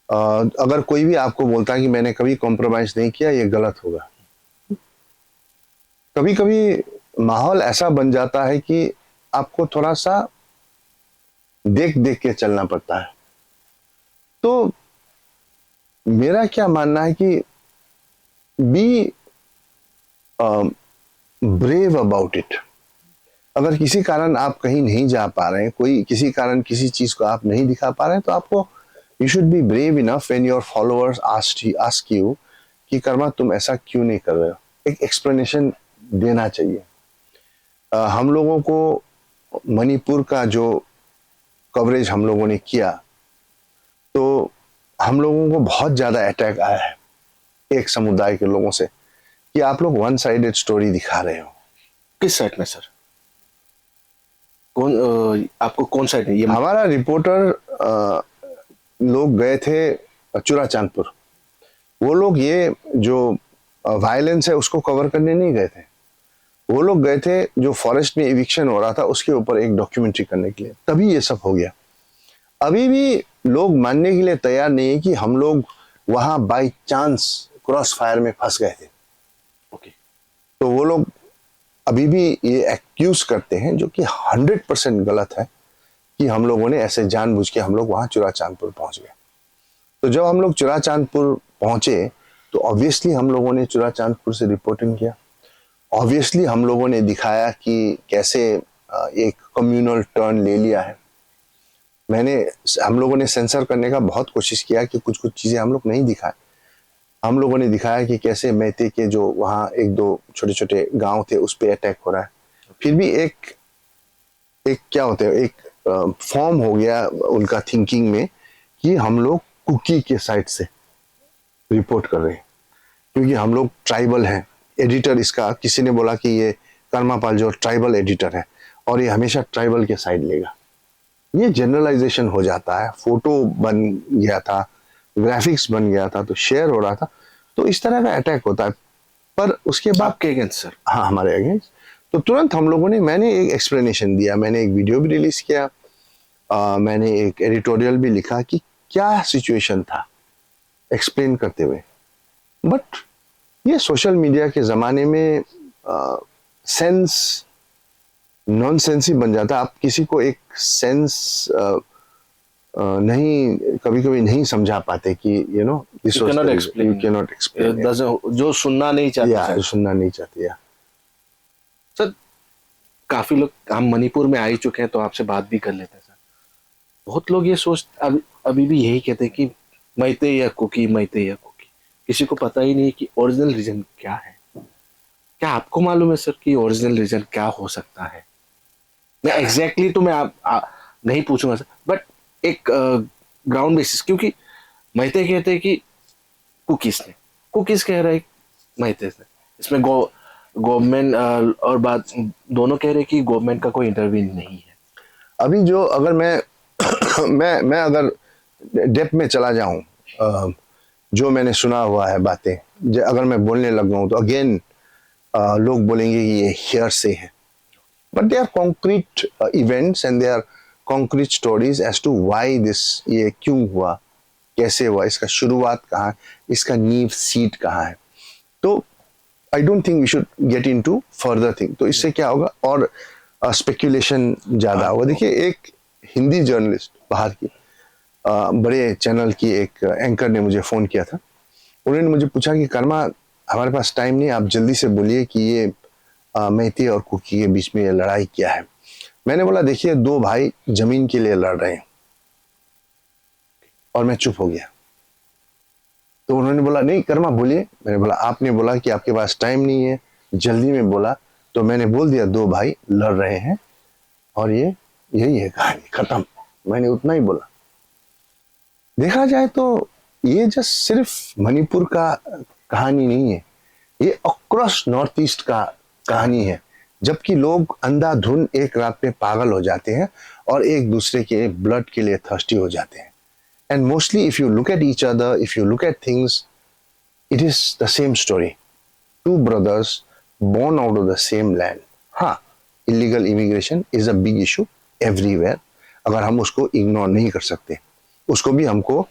अगर कोई भी आपको बोलता है कि मैंने कभी कॉम्प्रोमाइज नहीं किया, ये गलत होगा। कभी कभी माहौल ऐसा बन जाता है कि आपको थोड़ा सा देख के चलना पड़ता है। तो मेरा क्या मानना है कि बी ब्रेव अबाउट इट। अगर किसी कारण आप कहीं नहीं जा पा रहे हैं, किसी कारण किसी चीज को आप नहीं दिखा पा रहे हैं, तो आपको you should be brave enough when your followers ask you कि कर्मा तुम ऐसा क्यों नहीं कर रहे हो। एक एक्सप्लेनेशन देना चाहिए। हम लोगों को मणिपुर का जो कवरेज हम लोगों ने किया, तो हम लोगों को बहुत ज्यादा अटैक आया है एक समुदाय के लोगों से कि आप लोग वन साइडेड स्टोरी दिखा रहे हो। किस साइड में सर? आपको कौन साइड में? ये हमारा रिपोर्टर लोग गए थे चूरा चांदपुर। वो लोग ये जो वायलेंस है उसको कवर करने नहीं गए थे, वो लोग गए थे जो फॉरेस्ट में इविक्शन हो रहा था उसके ऊपर एक डॉक्यूमेंट्री करने के लिए। तभी ये सब हो गया। अभी भी लोग मानने के लिए तैयार नहीं है कि हम लोग वहां बाय चांस क्रॉस फायर में फंस गए थे। ओके। तो वो लोग अभी भी ये एक्यूज करते हैं, जो कि 100% गलत है, कि हम लोगों ने ऐसे जानबूझ के हम लोग वहां चूरा चांदपुर पहुंच गए। तो जब हम लोग चूरा चांदपुर पहुंचे तो ऑब्वियसली हम लोगों ने चूरा चांदपुर से रिपोर्टिंग किया। ऑब्वियसली हम लोगों ने दिखाया कि कैसे एक कम्युनल टर्न ले लिया है। मैंने हम लोगों ने सेंसर करने का बहुत कोशिश किया कि कुछ कुछ चीज़ें हम लोग नहीं दिखाए। हम लोगों ने दिखाया कि कैसे मैते के जो वहाँ एक दो छोटे छोटे गांव थे उस पर अटैक हो रहा है। फिर भी एक एक क्या होता है, एक फॉर्म हो गया उनका थिंकिंग में कि हम लोग कुकी के साइड से रिपोर्ट कर रहे हैं, क्योंकि हम लोग ट्राइबल हैं। एडिटर इसका किसी ने बोला कि ये कर्मा पाल जो ट्राइबल एडिटर है और ये हमेशा ट्राइबल के साइड लेगा। ये जनरलाइजेशन हो जाता है। फोटो बन गया था, ग्राफिक्स बन गया था, तो शेयर हो रहा था, तो इस तरह का अटैक होता है। पर उसके बाद आपके अगेंस्ट सर? हाँ, हमारे अगेंस्ट। तो तुरंत हम लोगों ने, मैंने एक एक्सप्लेनेशन दिया, मैंने एक वीडियो भी रिलीज किया, मैंने एक एडिटोरियल भी लिखा कि क्या सिचुएशन था, एक्सप्लेन करते हुए। बट ये सोशल मीडिया के ज़माने में सेंस नॉनसेंस ही बन जाता है। आप किसी को एक सेंस नहीं, कभी कभी नहीं समझा पाते कि this You cannot explain. You can not explain, जो सुनना नहीं चाहते या सर। सुनना नहीं चाहते। या सर, काफी लोग, हम मणिपुर में आ ही चुके हैं तो आपसे बात भी कर लेते हैं सर। बहुत लोग ये अभी भी यही कहते हैं कि मैते या कुकी, मैते या कुकी। किसी को पता ही नहीं है कि ओरिजिनल रीजन क्या है। क्या आपको मालूम है सर कि ओरिजिनल रीजन क्या हो सकता है? मैं एग्जैक्टली तो मैं नहीं पूछूंगा सर, बट एक ग्राउंड बेसिस, क्योंकि मैते कहते हैं कि कुकीज ने, कुकीज कह रहे हैं मैते ने। इसमें गवर्नमेंट और बात दोनों कह रहे हैं कि गवर्नमेंट का कोई इंटरवीन नहीं है। अभी जो अगर मैं मैं अगर डेप्थ में चला जाऊं, जो मैंने सुना हुआ है बातें, अगर मैं बोलने लग जाऊं तो अगेन लोग बोलेंगे कि ये हियर से है। But they are concrete events and they are concrete stories as to why this, ये क्यों हुआ, कैसे हुआ, इसका शुरुआत कहाँ है, इसका नींव सीट कहाँ है। तो I don't think we should get into further thing. तो इससे क्या होगा, और स्पेक्यूलेशन ज्यादा होगा। देखिए, एक हिंदी जर्नलिस्ट बाहर की बड़े चैनल की एक एंकर ने मुझे फोन किया था। उन्होंने मुझे पूछा कि कर्मा, हमारे पास टाइम नहीं, आप जल्दी से बोलिए कि ये मैती और कुकी के बीच में ये लड़ाई क्या है। मैंने बोला, देखिए, दो भाई जमीन के लिए लड़ रहे हैं। और मैं चुप हो गया। तो उन्होंने बोला, नहीं कर्मा बोलिए। मैंने बोला, आपने बोला कि आपके पास टाइम नहीं है, जल्दी में बोला, तो मैंने बोल दिया दो भाई लड़ रहे हैं और ये यही है कहानी, खत्म। मैंने उतना ही बोला। देखा जाए तो ये जस्ट सिर्फ मणिपुर का कहानी नहीं है, ये अक्रॉस नॉर्थ ईस्ट का कहानी है। जबकि लोग अंधाधुन एक रात में पागल हो जाते हैं और एक दूसरे के ब्लड के लिए थर्स्टी हो जाते हैं। And mostly, if you look at each other, if you look at things, it is the same story. Two brothers born out of the same land. हाँ, illegal immigration is a big issue everywhere. अगर हम उसको ignore नहीं कर सकते, उसको भी हमको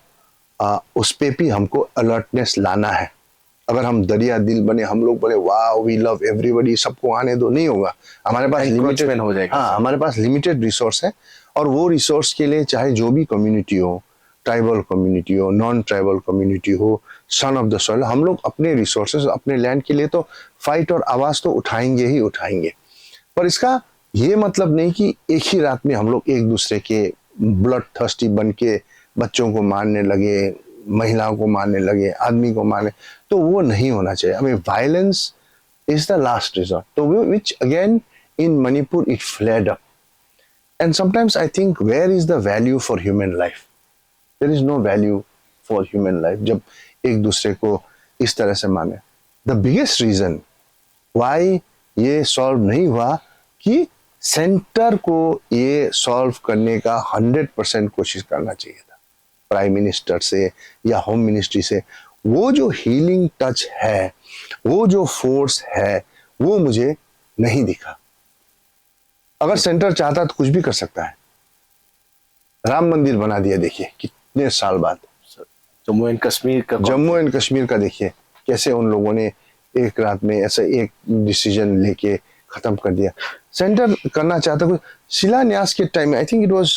उस पे भी हमको अलर्टनेस लाना है। अगर हम दरिया दिल बने, हम लोग बोले वाह वी लव एवरीबॉडी, सबको आने दो, नहीं होगा। हमारे पास लिमिटेड हो जाएगा। हाँ, हमारे पास लिमिटेड रिसोर्स है, और वो रिसोर्स के लिए चाहे जो भी कम्युनिटी हो, ट्राइबल कम्युनिटी हो, नॉन ट्राइबल कम्युनिटी हो, सन ऑफ द सॉइल, हम लोग अपने रिसोर्सेज, अपने लैंड के लिए तो फाइट और आवाज तो उठाएंगे ही उठाएंगे। पर इसका ये मतलब नहीं कि एक ही रात में हम लोग एक दूसरे के ब्लड थर्स्टी बन के बच्चों को मारने लगे, महिलाओं को मारने लगे, आदमी को मारने, तो वो नहीं होना चाहिए। हमें violence is the last resort. तो which again in Manipur it flared up, and sometimes I think where is the value for human life? There is no value for human life जब एक दूसरे को इस तरह से माने। द बिगेस्ट रीजन वाई ये सॉल्व नहीं हुआ कि सेंटर को ये सॉल्व करने का 100% कोशिश करना चाहिए था, प्राइम मिनिस्टर से या होम मिनिस्ट्री से। वो जो हीलिंग टच है, वो जो फोर्स है, वो मुझे नहीं दिखा। अगर सेंटर चाहता तो कुछ भी कर सकता है। राम मंदिर बना दिया, देखिए कितने साल बाद। जम्मू एंड कश्मीर का देखिए कैसे उन लोगों ने एक रात में ऐसा एक डिसीजन लेके खत्म कर दिया। सेंटर करना चाहता कोई, शिलान्यास के टाइम में, I think it was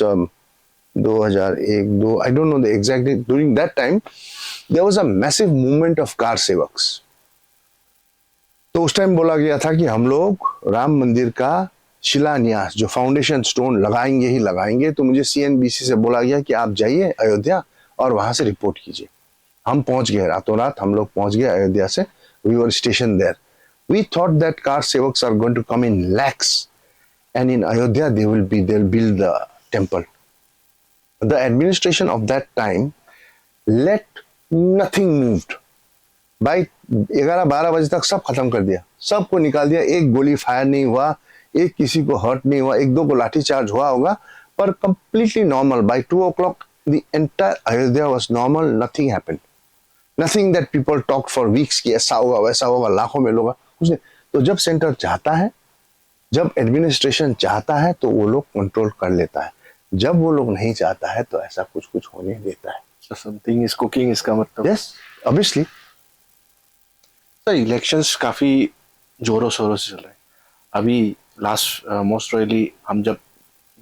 2001-2, I don't know the exact date, during that time there was a massive movement of kar sevaks. तो उस टाइम बोला गया था कि हम लोग राम मंदिर का शिलान्यास जो फाउंडेशन स्टोन लगाएंगे ही लगाएंगे। तो मुझे CNBC से बोला गया कि आप जाइए अयोध्या और वहां से रिपोर्ट कीजिए। हम पहुंच गए, रातों रात हम लोग पहुंच गए अयोध्या से। We were station there. We thought that kar sevaks are going to come in lakhs and in Ayodhya they'll build the temple. The administration of that time let nothing moved. भाई 11-12 बजे तक सब खत्म कर दिया, सबको निकाल दिया। एक गोली फायर नहीं हुआ, एक किसी को हर्ट नहीं हुआ, एक दो को लाठीचार्ज हुआ होगा, पर completely normal. By 2 o'clock the entire Ayodhya was normal, nothing happened, nothing that people talked for weeks कि ऐसा होगा वैसा होगा, लाखों में लोग कुछ नहीं। तो जब सेंटर चाहता है, जब एडमिनिस्ट्रेशन चाहता है तो वो लोग कंट्रोल कर लेता है, जब वो लोग नहीं चाहता है तो ऐसा कुछ कुछ होने देता है। So something is cooking इसका मतलब। Yes obviously. सर इलेक्शंस काफी जोरों शोरों से चल रहे हैं अभी। लास्ट मोस्ट प्रोबेबली हम जब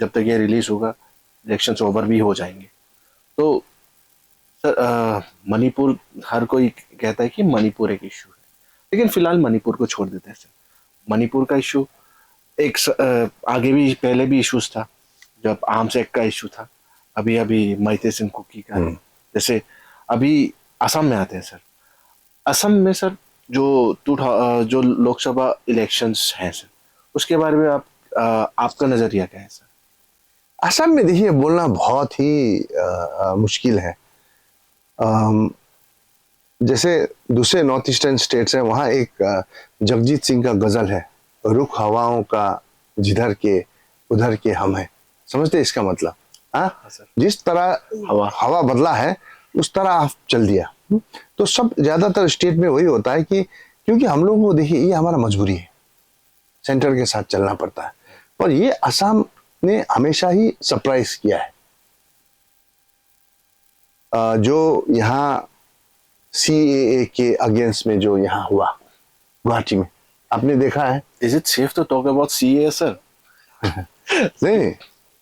तक ये रिलीज होगा इलेक्शंस ओवर भी हो जाएंगे। तो सर मणिपुर, हर कोई कहता है कि मणिपुर एक इशू है, लेकिन फिलहाल मणिपुर को छोड़ देते हैं सर। मणिपुर का इशू एक आगे भी पहले भी इश्यूज था, जब आर्म्स एक्ट का इशू था, अभी मैते सिंह कुकी का है। जैसे अभी असम में आते हैं सर। असम में सर जो लोकसभा इलेक्शंस हैं सर, उसके बारे में आपका नजरिया क्या है सर? असम में देखिए बोलना बहुत ही मुश्किल है। जैसे दूसरे नॉर्थ ईस्टर्न स्टेट्स हैं, वहाँ एक जगजीत सिंह का गजल है, रुख हवाओं का जिधर के उधर के हम हैं। समझते इसका मतलब? हाँ, जिस तरह हवा बदला है उस तरह आप चल दिया। तो सब ज्यादातर स्टेट में वही होता है कि क्योंकि हम लोगों को देखिए ये हमारा मजबूरी है, सेंटर के साथ चलना पड़ता है। पर ये असम ने हमेशा ही सरप्राइज किया है। जो यहाँ CAA के अगेंस्ट में जो यहाँ हुआ गुवाहाटी में, आपने देखा है? Is it safe to talk about CAA sir? नहीं,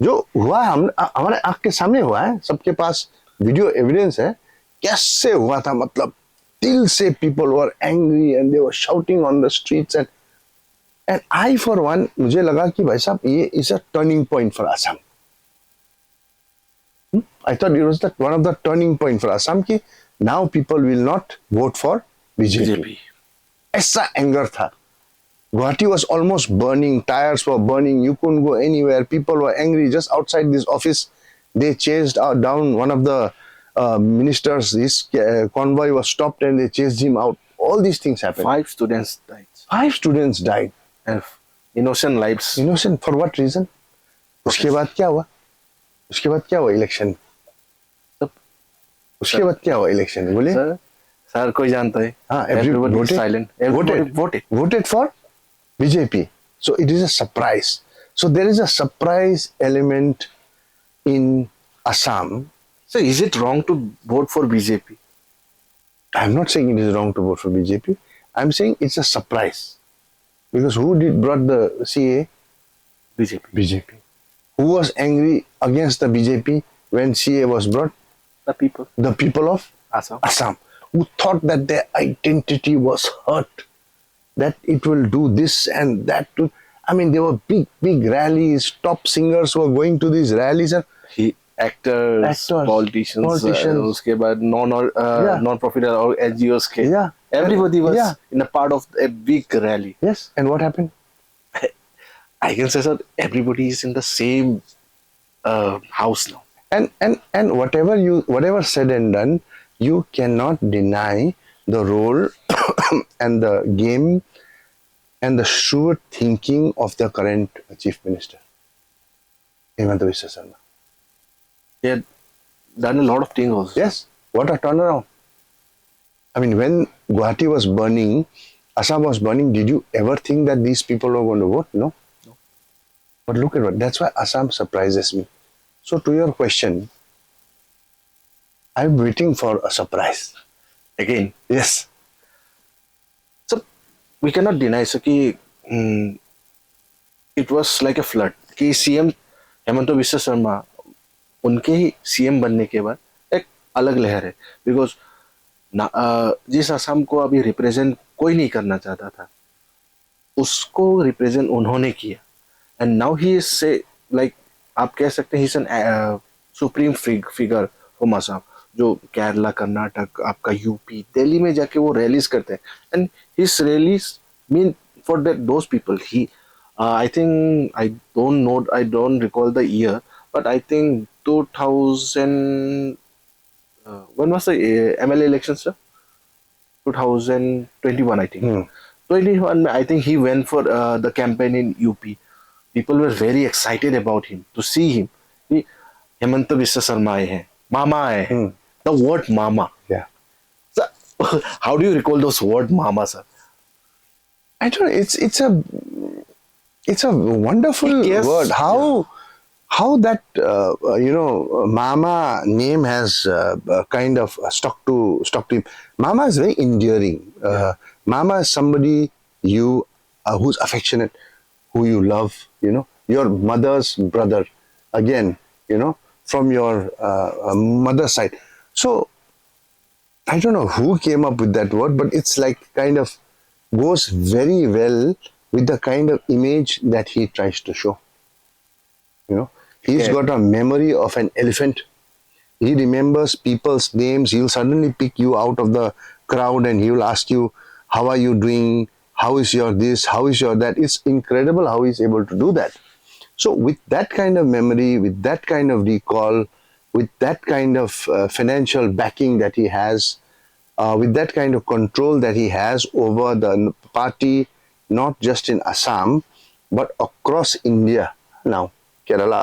जो हुआ हमारे आंख के सामने हुआ है, सबके पास वीडियो एविडेंस है कैसे हुआ था। मतलब दिल से people were angry and they were shouting on the streets and I for one, मुझे लगा कि भाई साहब ये is a turning point for Assam. I thought it was the one of the turning point for Assam कि now people will not vote for BJP. ऐसा anger था। Guwahati was almost burning, tires were burning, you couldn't go anywhere, people were angry. Just outside this office, they chased down one of the ministers. His convoy was stopped and they chased him out. All these things happened. 5 students died. 5 students died. And innocent lives. Innocent for what reason? उसके बाद क्या हुआ? उसके बाद क्या हुआ election? उसके बाद क्या हुआ इलेक्शन में? बोले सर कोई जानता है? हाँ, everybody voted. Silent. Everybody voted for BJP. So it is a surprise. So there is a surprise element in Assam. So is it wrong to vote for BJP? I'm not saying it is wrong to vote for BJP. I'm saying it's a surprise. Because who brought the CA? BJP. Who was angry against the BJP when CA was brought? The people. The people of Assam. Who thought that their identity was hurt, that it will do this and that to. I mean, there were big rallies. Top singers were going to these rallies. And actors, politicians. उसके बाद non-profit or NGOs के. Yeah. Everybody was in a part of a big rally. Yes. And what happened? I can say, sir, everybody is in the same house now. And whatever said and done, you cannot deny the role and the game and the shrewd thinking of the current chief minister, Himanta Biswa Sarma. He had done a lot of things also. Yes, what a turnaround. I mean, when Guwahati was burning, Assam was burning, did you ever think that these people were going to vote? No. But look at what, that's why Assam surprises me. So to your question, I'm waiting for a surprise. Again? Yes. So, we cannot deny so कि it was like a flood कि CM Hemant Biswa Sharma उनके ही CM बनने के बाद एक अलग लहर है। बिकॉज जिस असम को अभी रिप्रेजेंट कोई नहीं करना चाहता था, उसको रिप्रेजेंट उन्होंने किया। एंड नाउ ही इज से लाइक आप कह सकते हैं he is an supreme figure from Assam, जो केरला, कर्नाटक, आपका यूपी, दिल्ली में जाके वो रैलीज करते हैं and his rallies mean for that those people he I think I don't recall the year but I think 2000 when was the MLA election, sir? 2021, I think. 21, I think he went for the campaign in UP. People were very excited about him, to see him. He, Hemant Biswa Sharma आए हैं, मामा आए हैं. The word mama. Yeah. So, how do you recall those word mama, sir? I don't know. It's a wonderful Yes. word. How that Mama name has kind of stuck to him. Mama is very endearing. Mama is somebody you who's affectionate, who you love. Your mother's brother. Again, from your mother's side. So I don't know who came up with that word, but it's like kind of goes very well with the kind of image that he tries to show. He's Okay. got a memory of an elephant. He remembers people's names. He'll suddenly pick you out of the crowd and he will ask you, how are you doing? How is your this? How is your that? It's incredible how he's able to do that. So with that kind of memory, with that kind of recall, with that kind of financial backing that he has, with that kind of control that he has over the party, not just in Assam, but across India now, Kerala,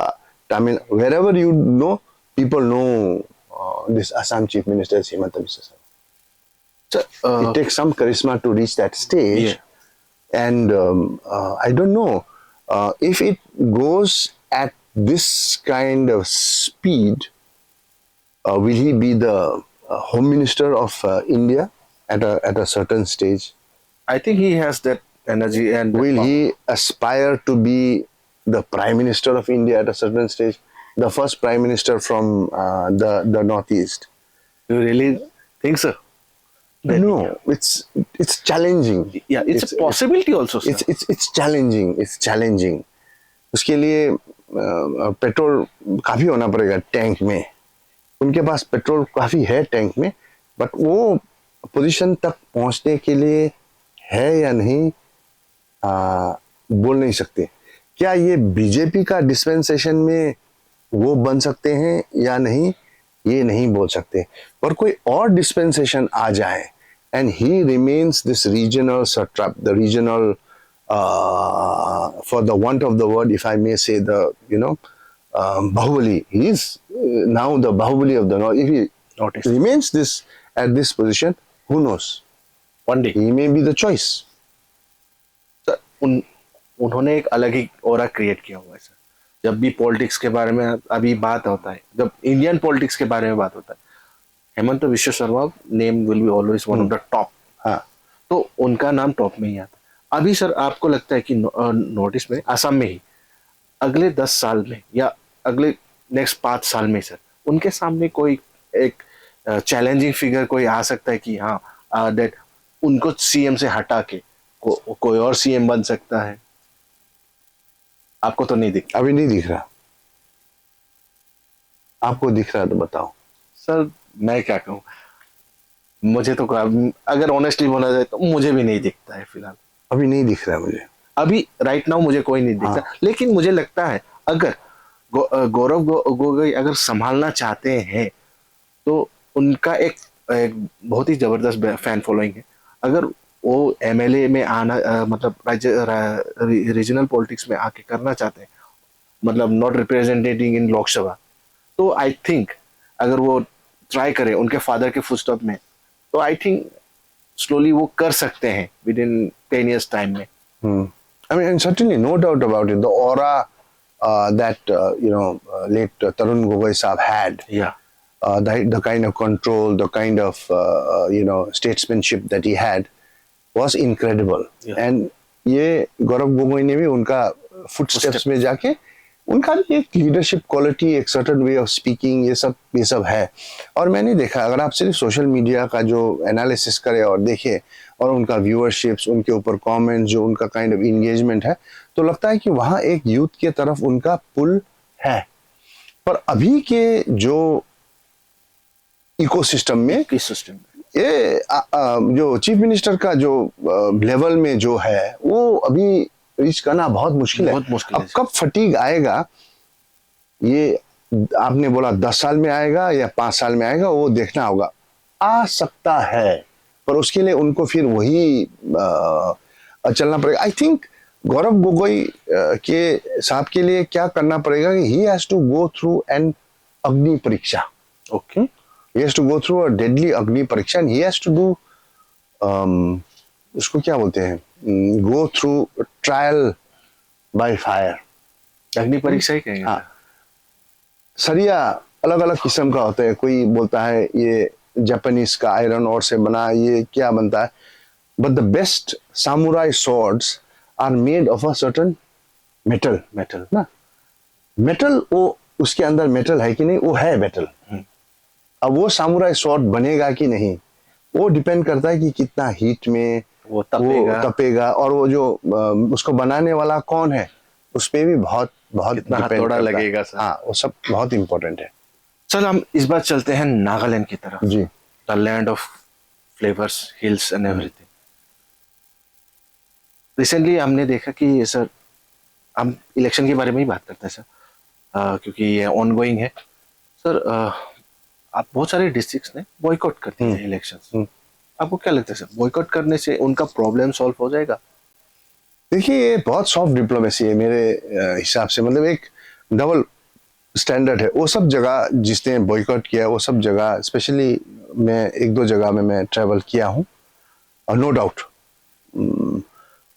Tamil, wherever people know this Assam Chief Minister is Himanta Biswa Sarma. So, It takes some charisma to reach that stage. Yeah. And I don't know if it goes at this kind of speed, will he be the Home Minister of India at a certain stage? I think he has that energy and that Will power. he aspire to be the Prime Minister of India at a certain stage? The first Prime Minister from the Northeast? You really think so? No, it's challenging. Yeah, it's a possibility also, sir. It's challenging. It's challenging. उसके लिए petrol काफी होना पड़ेगा tank में. उनके पास petrol काफी है tank में, बट वो पोजीशन तक पहुंचने के लिए है या नहीं बोल नहीं सकते. क्या ये बीजेपी का डिस्पेंसेशन में वो बन सकते हैं या नहीं, ये नहीं बोल सकते. पर कोई और डिस्पेंसेशन आ जाए and he remains this regional satrap, the regional, for the want of the word, if I may say, Bahubali. He is now the Bahubali of the North. If he Notice. remains at this position, who knows? One day. He may be the choice. Sir, उन्होंने एक अलग ही aura create किया हुआ है sir. जब भी politics के बारे में अभी बात होता है, जब इंडियन पॉलिटिक्स के बारे में बात होता है, Hemant Biswa Sharma name will be always one of the top. हाँ. तो उनका नाम टॉप में ही आता है. अभी सर आपको लगता है कि नोटिस में आसाम में ही अगले 10 साल में या अगले नेक्स्ट 5 साल में सर उनके सामने कोई एक चैलेंजिंग फिगर कोई आ सकता है कि हाँ दैट उनको सीएम से हटा के कोई और सीएम बन सकता है? आपको तो नहीं दिखता. अभी नहीं दिख रहा. आपको दिख रहा तो बताओ. सर मैं क्या कहूँ, मुझे तो अगर ऑनेस्टली बोला जाए तो मुझे भी नहीं दिखता है फिलहाल. अभी नहीं दिख रहा मुझे. अभी राइट नाउ मुझे कोई नहीं दिखता. लेकिन मुझे लगता है अगर गौरव गोगोई अगर संभालना चाहते हैं तो उनका एक बहुत ही जबरदस्त फैन फॉलोइंग है. अगर वो एमएलए में आना मतलब रीजनल पॉलिटिक्स में आके करना चाहते हैं, मतलब नॉट रिप्रेजेंटेटिंग इन लोकसभा, तो आई थिंक अगर वो ट्राई करें उनके फादर के फुटस्टेप में, तो आई थिंक स्लोली वो कर सकते हैं विद इन 10 years टाइम में. I mean, and certainly no doubt about it. The aura that late Tarun Gogoi Saab had, Yeah. the kind of control, the kind of statesmanship that he had was incredible. Yeah. And ये गौरव गोगोई ने भी उनका footsteps में जाके उनका भी एक leadership quality, एक सर्टेन वे ऑफ स्पीकिंग, ये सब है। और मैंने देखा, अगर आप सिर्फ सोशल मीडिया का जो एनालिसिस करें और देखें और उनका व्यूअरशिप्स, उनके ऊपर कमेंट्स, जो उनका काइंड ऑफ इंगेजमेंट है, तो लगता है कि वहाँ एक यूथ के तरफ उनका पुल है। पर अभी के जो इकोसिस्टम में, किस सिस्टम में ये जो चीफ मिनिस्टर का जो लेवल में जो है, वो अभी रीच करना बहुत मुश्किल है। बहुत मुश्किल है। अब कब फटीग आएगा, ये आपने बोला 10 साल में आएगा या 5 साल में आएगा, वो देखना होगा। आ सकता है, पर उसके लिए उनको फिर वही चलना पड़ेगा। आई थिंक गौरव गोगोई के साहब के लिए क्या करना पड़ेगा कि he has to go through an agni pariksha. Okay He has to go through a deadly अग्नि परीक्षा and he has to do उसको क्या बोलते हैं, go through trial by fire। अग्नि परीक्षा ही कहेंगे। हाँ, सरिया अलग अलग किस्म का होता है। कोई बोलता है ये जापानीज का आयरन ओर से बना, ये क्या बनता है, but the best samurai swords are made of a certain metal ना। मेटल, वो उसके अंदर मेटल है कि नहीं, वो है मेटल। अब वो सामुराई स्वॉर्ड बनेगा कि नहीं, वो डिपेंड करता है कि कितना हीट में वो तपेगा और वो जो उसको बनाने वाला कौन है, उस पे भी बहुत बहुत कितना depend हथौड़ा करता है। लगेगा सर। हाँ, वो सब बहुत इंपॉर्टेंट है। चल हम इस बार चलते हैं नागालैंड की तरफ। जी। The land of flavours, hills and everything. Recently हमने देखा कि सर, हम इलेक्शन के बारे में ही बात करते हैं सर, क्योंकि ये ऑन गोइंग है सर। आप बहुत सारे डिस्ट्रिक्ट्स ने बॉयकॉट कर दिए इलेक्शंस। आपको क्या लगता है सर, बॉयकॉट करने से उनका प्रॉब्लम सॉल्व हो जाएगा? देखिए, ये बहुत सॉफ्ट डिप्लोमेसी है मेरे हिसाब से। मतलब एक डबल स्टैंडर्ड है। वो सब जगह जिसने बॉयकॉट किया, वो सब जगह, स्पेशली मैं एक दो जगह में मैं ट्रैवल किया हूँ, और नो डाउट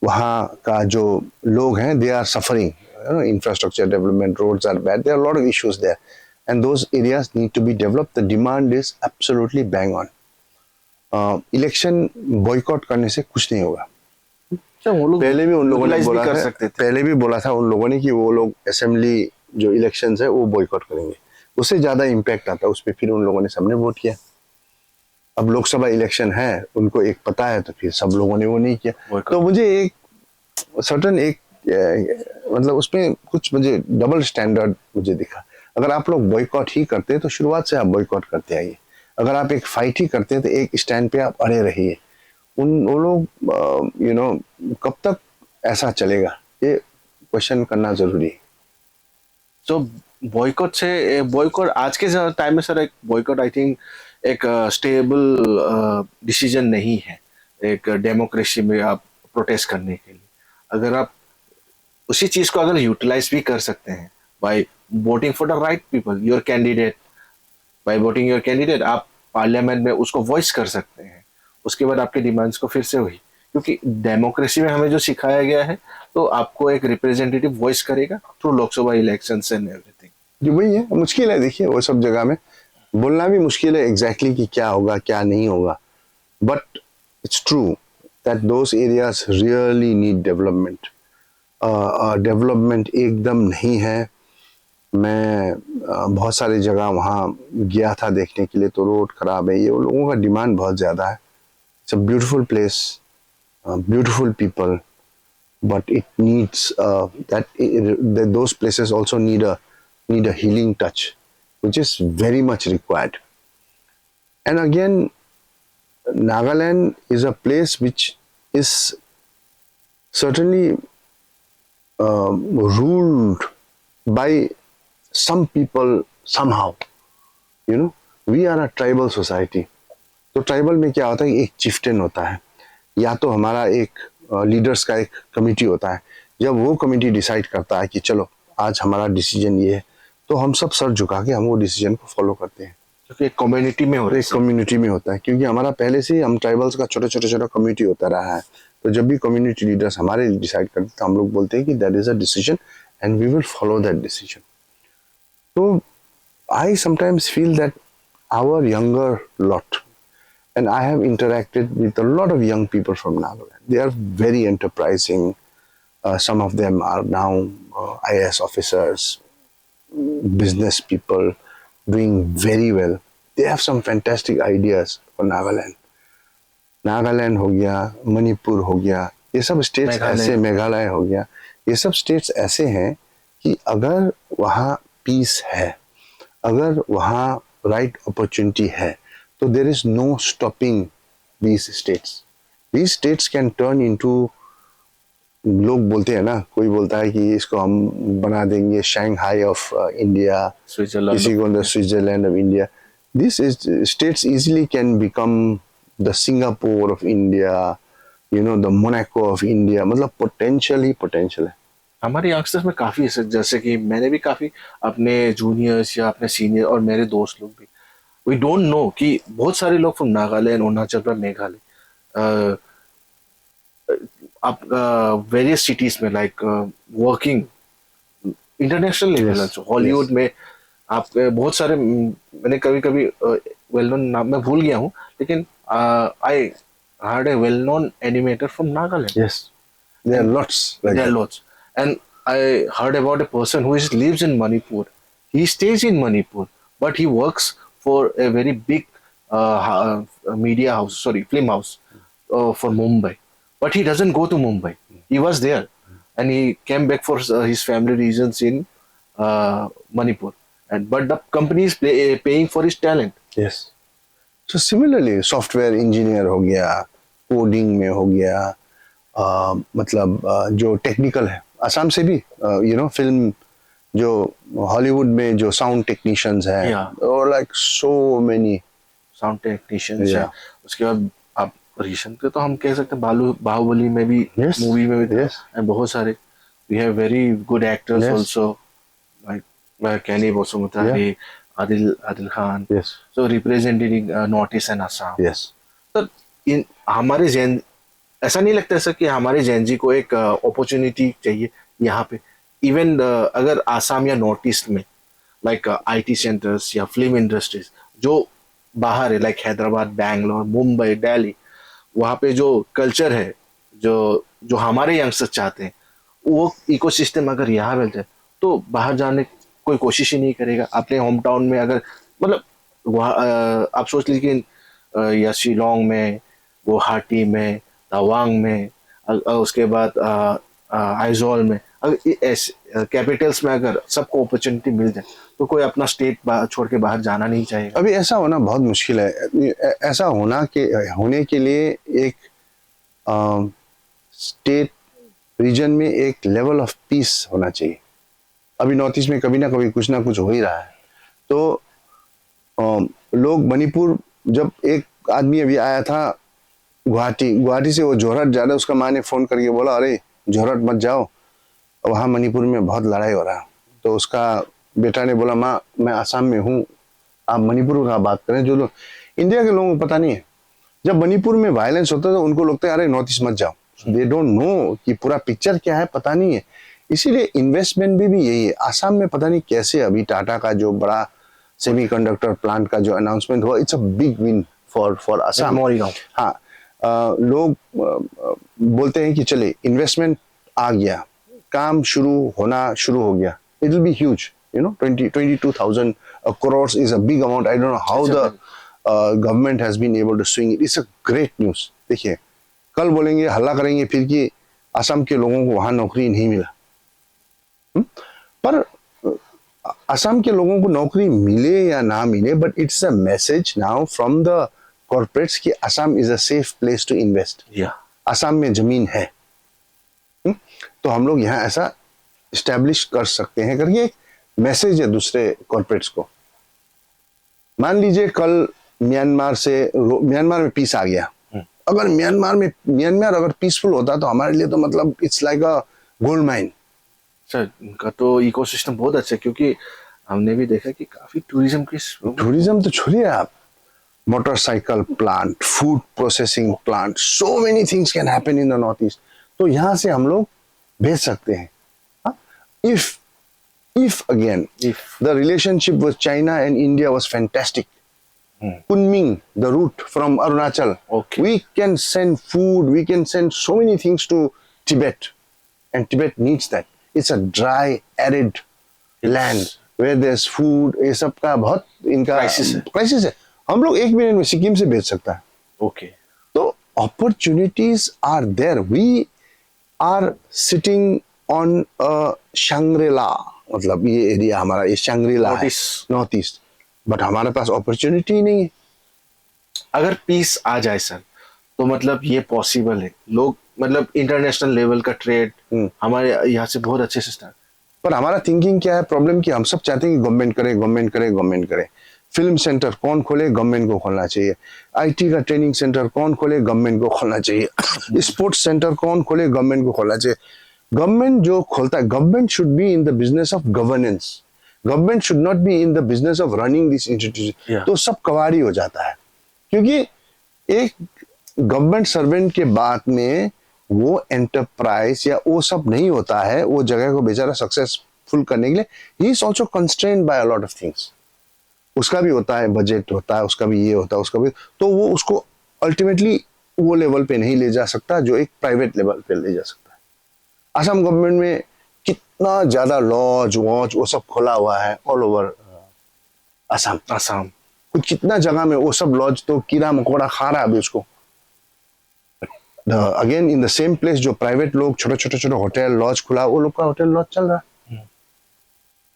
वहाँ का जो लोग हैं, they are suffering. Infrastructure development, roads are bad, there are lot of issues there and those areas need to be developed. The demand is absolutely bang on. Election boycott करने से कुछ नहीं होगा। वो लोग पहले भी उन लोगों ने बोला कर था, सकते थे। पहले भी बोला था उन लोगों ने कि वो लोग असेंबली जो इलेक्शंस है वो बॉयकॉट करेंगे, उससे ज्यादा इम्पैक्ट आता है उस पर। फिर उन लोगों ने सबने वोट किया। अब लोकसभा इलेक्शन है, उनको एक पता है, तो फिर सब लोगों ने वो नहीं किया। तो मुझे एक सर्टन मतलब उसमें कुछ मुझे डबल स्टैंडर्ड मुझे दिखा। अगर आप लोग बॉयकॉट ही करते हैं तो शुरुआत से आप बॉयकॉट करते आइए। अगर आप एक फाइट ही करते हैं तो एक स्टैंड पे आप अड़े रहिए। वो लोग कब तक ऐसा चलेगा, ये क्वेश्चन करना जरूरी है। तो बॉयकॉट आज के टाइम में सर, एक बॉयकॉट आई थिंक एक स्टेबल डिसीजन नहीं है एक डेमोक्रेसी में आप प्रोटेस्ट करने के लिए। अगर आप उसी चीज को अगर यूटिलाइज भी कर सकते हैं by voting for the right people, your candidate, by voting your candidate, आप पार्लियामेंट में उसको वॉइस कर सकते हैं। उसके बाद आपके डिमांड्स को फिर से वही, क्योंकि डेमोक्रेसी में हमें जो सिखाया गया है, तो आपको एक रिप्रेजेंटेटिव वॉइस करेगा through Lok Sabha elections and everything. जी, वही है, मुश्किल है। देखिए, वो सब जगह में बोलना भी मुश्किल है एग्जैक्टली कि क्या होगा क्या नहीं होगा, but it's true that those areas really need development. Development एकदम नहीं है। मैं बहुत सारी जगह वहाँ गया था देखने के लिए, तो रोड खराब है, ये वो लोगों का डिमांड बहुत ज़्यादा है। It's a beautiful place, beautiful people, but it needs those places also need a healing touch, which is very much required. And again, Nagaland is a place which is certainly ruled by some people somehow. We are a tribal society. तो tribal में क्या होता है, एक chieftain होता है, या तो हमारा एक लीडर्स का एक कमेटी होता है। जब वो कमेटी डिसाइड करता है कि चलो आज हमारा डिसीजन ये है, तो हम सब सर झुका के हम वो डिसीजन को फॉलो करते हैं, क्योंकि एक कम्युनिटी में होता है। एक कम्युनिटी में होता है, क्योंकि हमारा पहले से ही हम ट्राइबल्स का छोटा कम्युनिटी होता रहा है। तो जब भी कम्युनिटी लीडर्स हमारे डिसाइड करते हैं, तो हम लोग बोलते हैं कि that is a decision and we will follow that decision. तो I sometimes feel that our younger lot, and I have interacted with a lot of young people from Nagaland. They are very enterprising. Some of them are now IAS officers, business people doing very well. They have some fantastic ideas for Nagaland. Nagaland हो गया, मणिपुर हो गया, ये सब states ऐसे, मेघालय हो गया, ये सब स्टेट्स ऐसे हैं कि अगर वहाँ पीस है, अगर वहाँ राइट अपॉर्चुनिटी है, तो there is no stopping these states. These states can turn into, लोग बोलते हैं ना, कोई बोलता है कि इसको हम बना देंगे शंघाई ऑफ इंडिया, किसी को Switzerland of India. This is states easily can become the Singapore of India, you know, the Monaco of India. मतलब पोटेंशियल ही पोटेंशियल है. हमारे यंगस्टर्स में काफी ऐसे, जैसे कि मैंने भी काफी अपने जूनियर्स या अपने सीनियर और मेरे दोस्त लोग भी, वी डोंट नो कि बहुत सारे लोग फ्रॉम नागालैंड, अरुणाचल प्रदेश, मेघालय, आप वेरियस सिटीज में like working international level, Hollywood में आप बहुत सारे, मैंने कभी कभी वेल नोन नाम मैं भूल गया हूँ, लेकिन आई heard a well-known animator from Nagaland. Yes, there are lots. There are lots, and I heard about a person who lives in Manipur. He stays in Manipur, but he works for a very big media house, film house, for Mumbai. But he doesn't go to Mumbai. He was there, and he came back for his family reasons in Manipur. But the company is paying for his talent. Yes. So similarly, software engineer हो गया, coding में हो गया, मतलब जो technical है, असम से भी यू नो, फिल्म जो हॉलीवुड में जो साउंड टेक्नीशियंस हैं, और like so many sound technicians हैं. उसके बाद आप रिसेंट के तो हम कह सकते हैं बाहुबली में भी, मूवी में भी, एंड बहुत सारे we have very good actors also, like Kenny Basumatary, Adil Khan, so representing Northeast and Assam. Yes. तो इन हमारे जैन, ऐसा नहीं लगता ऐसा कि हमारे जैन जी को एक अपॉर्चुनिटी चाहिए यहाँ पे, इवन अगर आसाम या नॉर्थ ईस्ट में लाइक IT सेंटर्स या फिल्म इंडस्ट्रीज जो बाहर है, लाइक हैदराबाद, बैंगलोर, मुंबई, दिल्ली, वहाँ पे जो कल्चर है, जो हमारे यंगस्टर्स चाहते हैं, वो इकोसिस्टम अगर यहाँ मिल जाए तो बाहर जाने कोई कोशिश ही नहीं करेगा. अपने होम टाउन में अगर, मतलब वहाँ आप सोच लीजिए या शिलोंग में, गुवाहाटी में, तवांग में, उसके बाद आइजोल में, अगर कैपिटल्स में अगर सबको अपॉर्चुनिटी मिल जाए तो कोई अपना स्टेट छोड़ के बाहर जाना नहीं चाहेगा. अभी ऐसा होना बहुत मुश्किल है. ऐसा होने के लिए एक स्टेट रीजन में एक लेवल ऑफ पीस होना चाहिए. अभी नॉर्थ ईस्ट में कभी ना कभी कुछ ना कुछ हो ही रहा है. तो लोग मणिपुर, जब एक आदमी अभी आया था गुवाहाटी से, वो जोरहट जा रहा है, उसका माँ ने फोन करके बोला, अरे जोरहट मत जाओ, वहाँ मणिपुर में बहुत लड़ाई हो रहा है. तो उसका बेटा ने बोला, माँ मैं आसाम में हूँ, आप मणिपुर का बात करें. जो लोग इंडिया के लोगों को पता नहीं है, जब मणिपुर में वायलेंस होता है तो उनको लगता है अरे नॉर्थ ईस्ट मत जाओ. दे डोंट नो कि पूरा पिक्चर क्या है, पता नहीं है. इसीलिए इन्वेस्टमेंट भी यही है. आसाम में पता नहीं कैसे, अभी टाटा का जो बड़ा सेमीकंडक्टर प्लांट का जो अनाउंसमेंट हुआ, it's a big win for Assam. हाँ, लोग बोलते हैं कि चले इन्वेस्टमेंट आ गया, काम होना शुरू हो गया. It will be huge, you know, 22,000 crores is a big amount. I don't know how the government has been able to swing it. It's a great news. देखिए, कल बोलेंगे, हल्ला करेंगे फिर कि असम के लोगों को वहां नौकरी नहीं मिला. पर असम के लोगों को नौकरी मिले या ना मिले, but it's a message now from the corporates कि Assam is a safe place to invest. Assam में जमीन है, तो हम लोग यहाँ ऐसा इस्टेब्लिश कर सकते हैं करके एक मैसेज है दूसरे कॉर्पोरेट्स को. मान लीजिए कल म्यांमार में पीस आ गया. अगर म्यांमार अगर पीसफुल होता तो हमारे लिए तो मतलब it's like a gold mine. Sir, उनका तो इकोसिस्टम बहुत अच्छा है, क्योंकि हमने भी देखा कि काफी टूरिज्म तो छोड़िए आप, motorcycle plant, food processing plant, so many things can happen in the North east. तो यहाँ से हम लोग भेज सकते हैं. If the relationship with China and India was fantastic, Kunming, the route from Arunachal, we can send food, we can send so many things to Tibet, and Tibet needs that. It's a dry arid land where there is food, ये सब का बहुत इनका crisis है। हम लोग 1 minute में सिक्किम से भेज सकता है। ओके। तो opportunities are there, we are sitting on a Shangrila, मतलब ये एरिया हमारा ये शंग्रीला है नॉर्थ ईस्ट, बट हमारे पास अपॉर्चुनिटी ही नहीं है। अगर पीस आ जाए सर, तो मतलब ये पॉसिबल है, लोग मतलब इंटरनेशनल लेवल का ट्रेड हमारे यहाँ से बहुत अच्छे से स्टार्ट। पर हमारा थिंकिंग क्या है प्रॉब्लम, कि हम सब चाहते हैं कि गवर्नमेंट करे गवर्नमेंट करे गवर्नमेंट करे। फिल्म सेंटर कौन खोले, गवर्नमेंट को खोलना चाहिए। आईटी का ट्रेनिंग सेंटर कौन खोले, गवर्नमेंट को खोलना चाहिए। स्पोर्ट्स सेंटर कौन खोले, गवर्नमेंट को खोलना चाहिए। गवर्नमेंट जो खोलता है, government should be in the business of governance, government should not be in the business of running this institution. तो सब कवाड़ी हो जाता है, क्योंकि एक गवर्नमेंट सर्वेंट के बाद में वो एंटरप्राइज या वो सब नहीं होता है, वो जगह को बेचारा सक्सेसफुल करने के लिए ही is also constrained by a lot of things. उसका भी होता है, बजट होता है, उसका भी ये होता है, उसका भी, तो वो उसको अल्टीमेटली वो लेवल पे नहीं ले जा सकता जो एक प्राइवेट लेवल पे ले जा सकता है। असम गवर्नमेंट में कितना ज्यादा लॉज वॉज वो सब खोला हुआ है ऑल ओवर असम। कुछ कितना जगह में वो सब लॉज तो कीड़ा मकोड़ा खा रहा है अभी उसको। Again in the same place जो प्राइवेट लोग छोटे छोटे होटल लॉज खुला, वो लोग का होटल लॉज चल रहा है।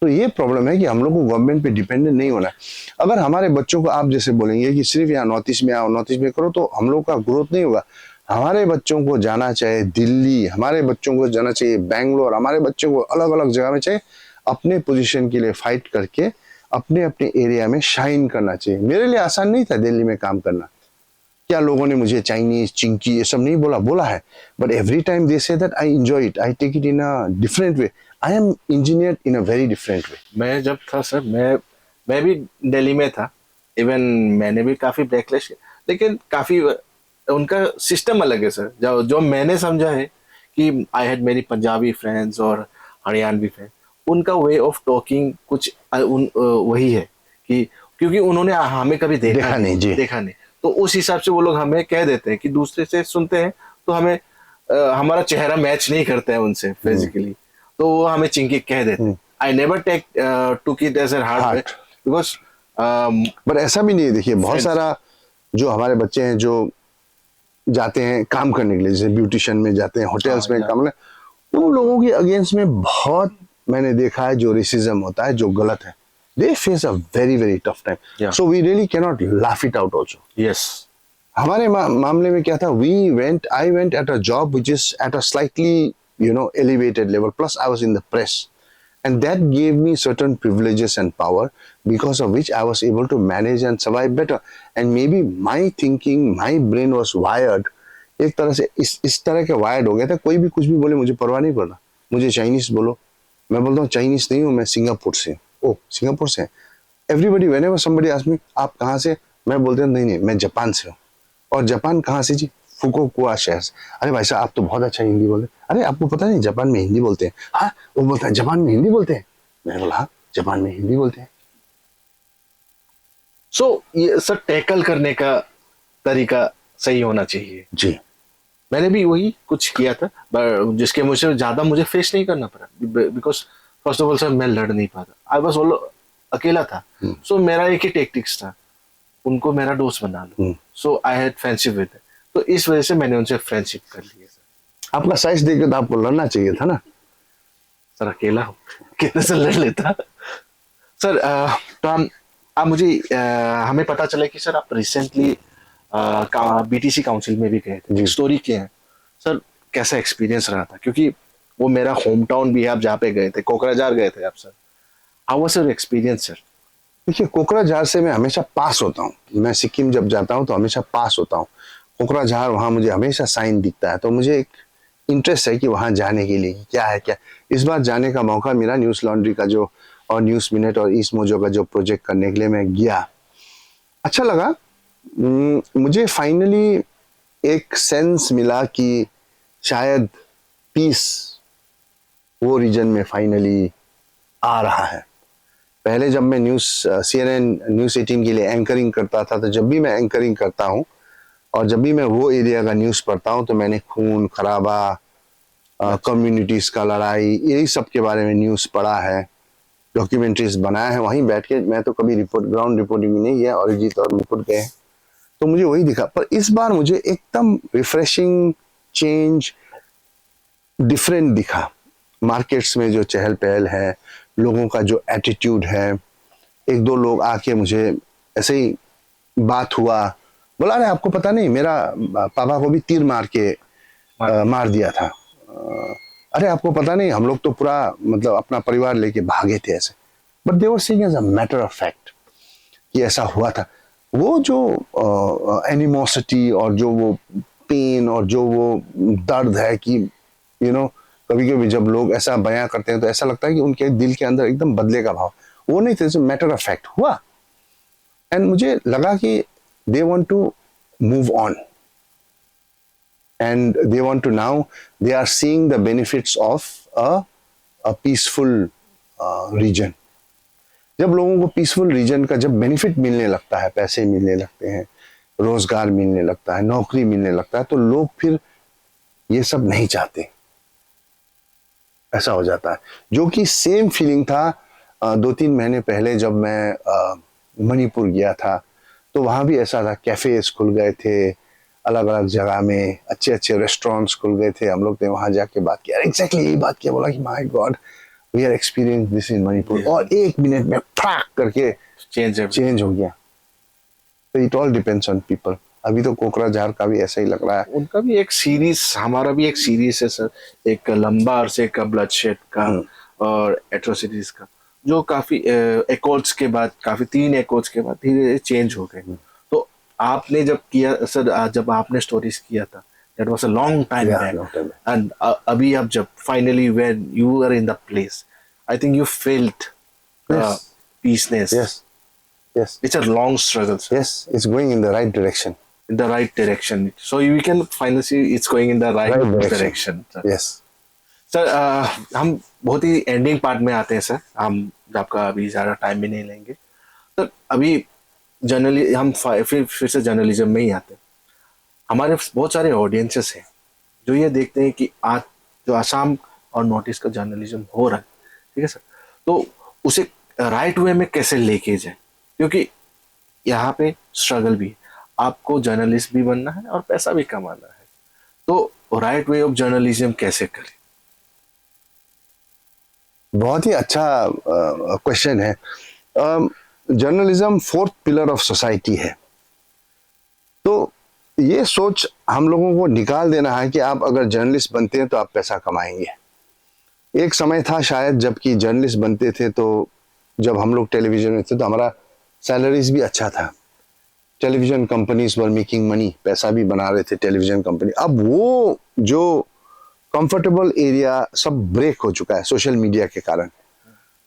तो ये प्रॉब्लम है कि हम लोग को गवर्नमेंट पे डिपेंडेंट नहीं होना है। अगर हमारे बच्चों को आप जैसे बोलेंगे कि सिर्फ यहाँ नॉर्थ ईस्ट में आओ, नॉर्थ ईस्ट में करो, तो हम लोग का ग्रोथ नहीं होगा। हमारे बच्चों को जाना चाहिए दिल्ली, हमारे बच्चों को जाना चाहिए बैंगलोर, हमारे बच्चों को अलग अलग जगह में चाहिए अपने पोजीशन के लिए फाइट करके अपने अपने एरिया में शाइन करना चाहिए। मेरे लिए आसान नहीं था दिल्ली में काम करना। क्या लोगों ने मुझे चाइनीज चिंकी ये सब नहीं बोला है, but every time they say that I enjoy it, I take it in a different way, I am engineer in a very different way. मैं जब था सर, मैं भी दिल्ली में था, इवन मैंने भी काफी बैकलैश किया, लेकिन काफी उनका सिस्टम अलग है सर। जो मैंने समझा है कि आई हैड मेरी पंजाबी फ्रेंड्स और हरियाणवी फ्रेंड, उनका वे ऑफ टॉकिंग कुछ वही है कि क्योंकि उन्होंने हमें कभी देखा नहीं, तो उस हिसाब से वो लोग हमें कह देते हैं कि दूसरे से सुनते हैं तो हमें हमारा चेहरा मैच नहीं करता है उनसे फिजिकली, तो वो हमें चिंकी कह देते हैं। I never took it as a hard because but ऐसा भी नहीं है। देखिए बहुत सारा जो हमारे बच्चे हैं जो जाते हैं काम करने के लिए, जैसे ब्यूटिशियन में जाते हैं, होटल्स में काम करने, उन लोगों के अगेंस्ट में बहुत मैंने देखा है जो रेसिज्म होता है, जो गलत है। They face a very very tough time. Yeah. So we really cannot laugh it out also. yes, हमारे मामले में क्या था, I went at a job which is at a slightly elevated level, plus I was in the press, and that gave me certain privileges and power, because of which I was able to manage and survive better. And maybe my thinking, my brain was wired, एक तरह से इस तरह के wired हो गया था, कोई भी कुछ भी बोले मुझे परवाह नहीं पड़ता। मुझे चाइनीज बोलो, मैं बोलता हूँ चाइनीज नहीं हूँ, मैं सिंगापुर से। ओ सिंगापुर से। Everybody whenever somebody ask me आप कहाँ से, मैं बोलते हैं नहीं मैं जापान से हूँ। और जापान कहाँ से जी, फुकुओका शहर से। अरे भाई साहब आप तो बहुत अच्छा हिंदी बोलते हैं। अरे आपको पता नहीं जापान में हिंदी बोलते हैं? हाँ, वो बोलता है जापान में हिंदी बोलते हैं। मैंने बोला हाँ जापान में हिंदी बोलते हैं। सो ये सर टैकल करने का तरीका सही होना चाहिए जी। मैंने भी वही कुछ किया था, जिसके मुझे ज्यादा मुझे फेस नहीं करना पड़ा, because first of all sir मैं लड़ नहीं पाता, आई वाज अकेला था। सो मेरा एक ही टेक्टिक्स था, उनको मेरा दोस्त बना लो। सो आई हैड फ्रेंडशिप विद, तो इस वजह से मैंने उनसे फ्रेंडशिप कर लिया सर। आपका साइज देखकर तो आपको लड़ना चाहिए था ना सर, अकेला हूँ कितने से लड़ लेता सर। तो आप मुझे हमें पता चला कि सर आप रिसेंटली बीटीसी काउंसिल में भी गए थे, स्टोरी क्या है सर, कैसा एक्सपीरियंस रहा था? क्योंकि वो मेरा होम टाउन भी है, आप जहाँ पे गए थे, कोकराझार गए थे आप sir, how was your experience sir? देखिए कोकराझार से मैं हमेशा पास होता हूँ, मैं सिक्किम जब जाता हूँ तो हमेशा पास होता हूँ। कोकराझार वहाँ मुझे हमेशा साइन दिखता है, तो मुझे एक इंटरेस्ट है कि वहाँ जाने के लिए क्या है क्या। इस बार जाने का मौका मिला, न्यूज़ लॉन्ड्री का जो और न्यूज़ मिनट और ईस्ट मोजो का जो प्रोजेक्ट करने के लिए मैं गया, अच्छा लगा। मुझे फाइनली एक सेंस मिला कि शायद पीस वो रीजन में फाइनली आ रहा है। पहले जब मैं CNN न्यूज़ 18 के लिए एंकरिंग करता था, तो जब भी मैं एंकरिंग करता हूँ और जब भी मैं वो एरिया का न्यूज़ पढ़ता हूँ तो मैंने खून खराबा, कम्युनिटीज का लड़ाई, यही सब के बारे में न्यूज़ पढ़ा है, डॉक्यूमेंट्रीज बनाया है वहीं बैठ के। मैं तो कभी ग्राउंड रिपोर्टिंग में नहीं गया, अरिजीत और मुकुट गए हैं, तो मुझे वही दिखा। पर इस बार मुझे एकदम रिफ्रेशिंग चेंज, डिफरेंट दिखा। मार्केट्स में जो चहल पहल है, लोगों का जो एटीट्यूड है, एक दो लोग आके मुझे ऐसे ही बात हुआ, बोला अरे आपको पता नहीं मेरा पापा को भी तीर मार के मार दिया था, अरे आपको पता नहीं हम लोग तो पूरा मतलब अपना परिवार लेके भागे थे ऐसे। But they were saying as a matter of fact कि ऐसा हुआ था। वो जो एनिमोसिटी और जो वो पेन और जो वो दर्द है कि कभी कभी जब लोग ऐसा बयां करते हैं तो ऐसा लगता है कि उनके दिल के अंदर एकदम बदले का भाव, वो नहीं थे, मैटर ऑफ फैक्ट हुआ। एंड मुझे लगा कि they want to move on and they want to now, they are seeing the benefits of a peaceful region. जब लोगों को पीसफुल रीजन का जब बेनिफिट मिलने लगता है, पैसे मिलने लगते हैं, रोजगार मिलने लगता है, नौकरी मिलने लगता है, तो लोग फिर ये सब नहीं चाहते, ऐसा हो जाता है। जो कि सेम फीलिंग था 2-3 महीने पहले जब मैं मणिपुर गया था, तो वहां भी ऐसा था, कैफेज खुल गए थे, अलग अलग जगह में अच्छे अच्छे रेस्टोरेंट्स खुल गए थे। हम लोग ने वहां जाके बात किया, एग्जैक्टली यही बात किया, बोला कि my god we are experience this in Manipur, और 1 मिनट में फटाक करके चेंज हो गया। तो it all depends on people. अभी तो कोकराझार का भी ऐसा ही लग रहा है। उनका भी एक सीरीज, हमारा भी एक सीरीज है सर, एक लंबा अरसे का ब्लडशेड का और एट्रोसिटीज का, जो काफी एकॉर्ड्स के बाद, काफी 3 एकॉर्ड्स के बाद धीरे धीरे चेंज हो गए। तो आपने जब किया सर, जब आपने स्टोरीज किया था, that was a long time back, and अभी आप जब finally when you are in the place, I think you felt peaceness. Yes, it's a long struggle, sir. yes, it's going in the right direction. In the right direction, so we can finally see it's going in the right direction, sir. Yes. Sir हम बहुत ही ending part में आते हैं sir, हम आपका अभी ज़्यादा time भी नहीं लेंगे। तो अभी जनरली हम फिर से जर्नलिज्म में ही आते हैं। हमारे बहुत सारे ऑडियंसेस हैं जो ये देखते हैं कि आज जो आसाम और नॉर्थ ईस्ट का जर्नलिज्म हो रहा है, ठीक है सर, तो उसे राइट वे में कैसे लेके जाए, क्योंकि यहाँ पे स्ट्रगल भी है, आपको जर्नलिस्ट भी बनना है और पैसा भी कमाना है, तो राइट वे ऑफ जर्नलिज्म कैसे करें? बहुत ही अच्छा क्वेश्चन है। Journalism 4th pillar of society है, तो ये सोच हम लोगों को निकाल देना है कि आप अगर जर्नलिस्ट बनते हैं तो आप पैसा कमाएंगे। एक समय था शायद जबकि जर्नलिस्ट बनते थे, तो जब हम लोग टेलीविजन में थे तो हमारा सैलरीज भी अच्छा था, television companies were making money, पैसा भी बना रहे थे टेलीविजन कंपनी। अब वो जो कंफर्टेबल एरिया सब ब्रेक हो चुका है सोशल मीडिया के कारण।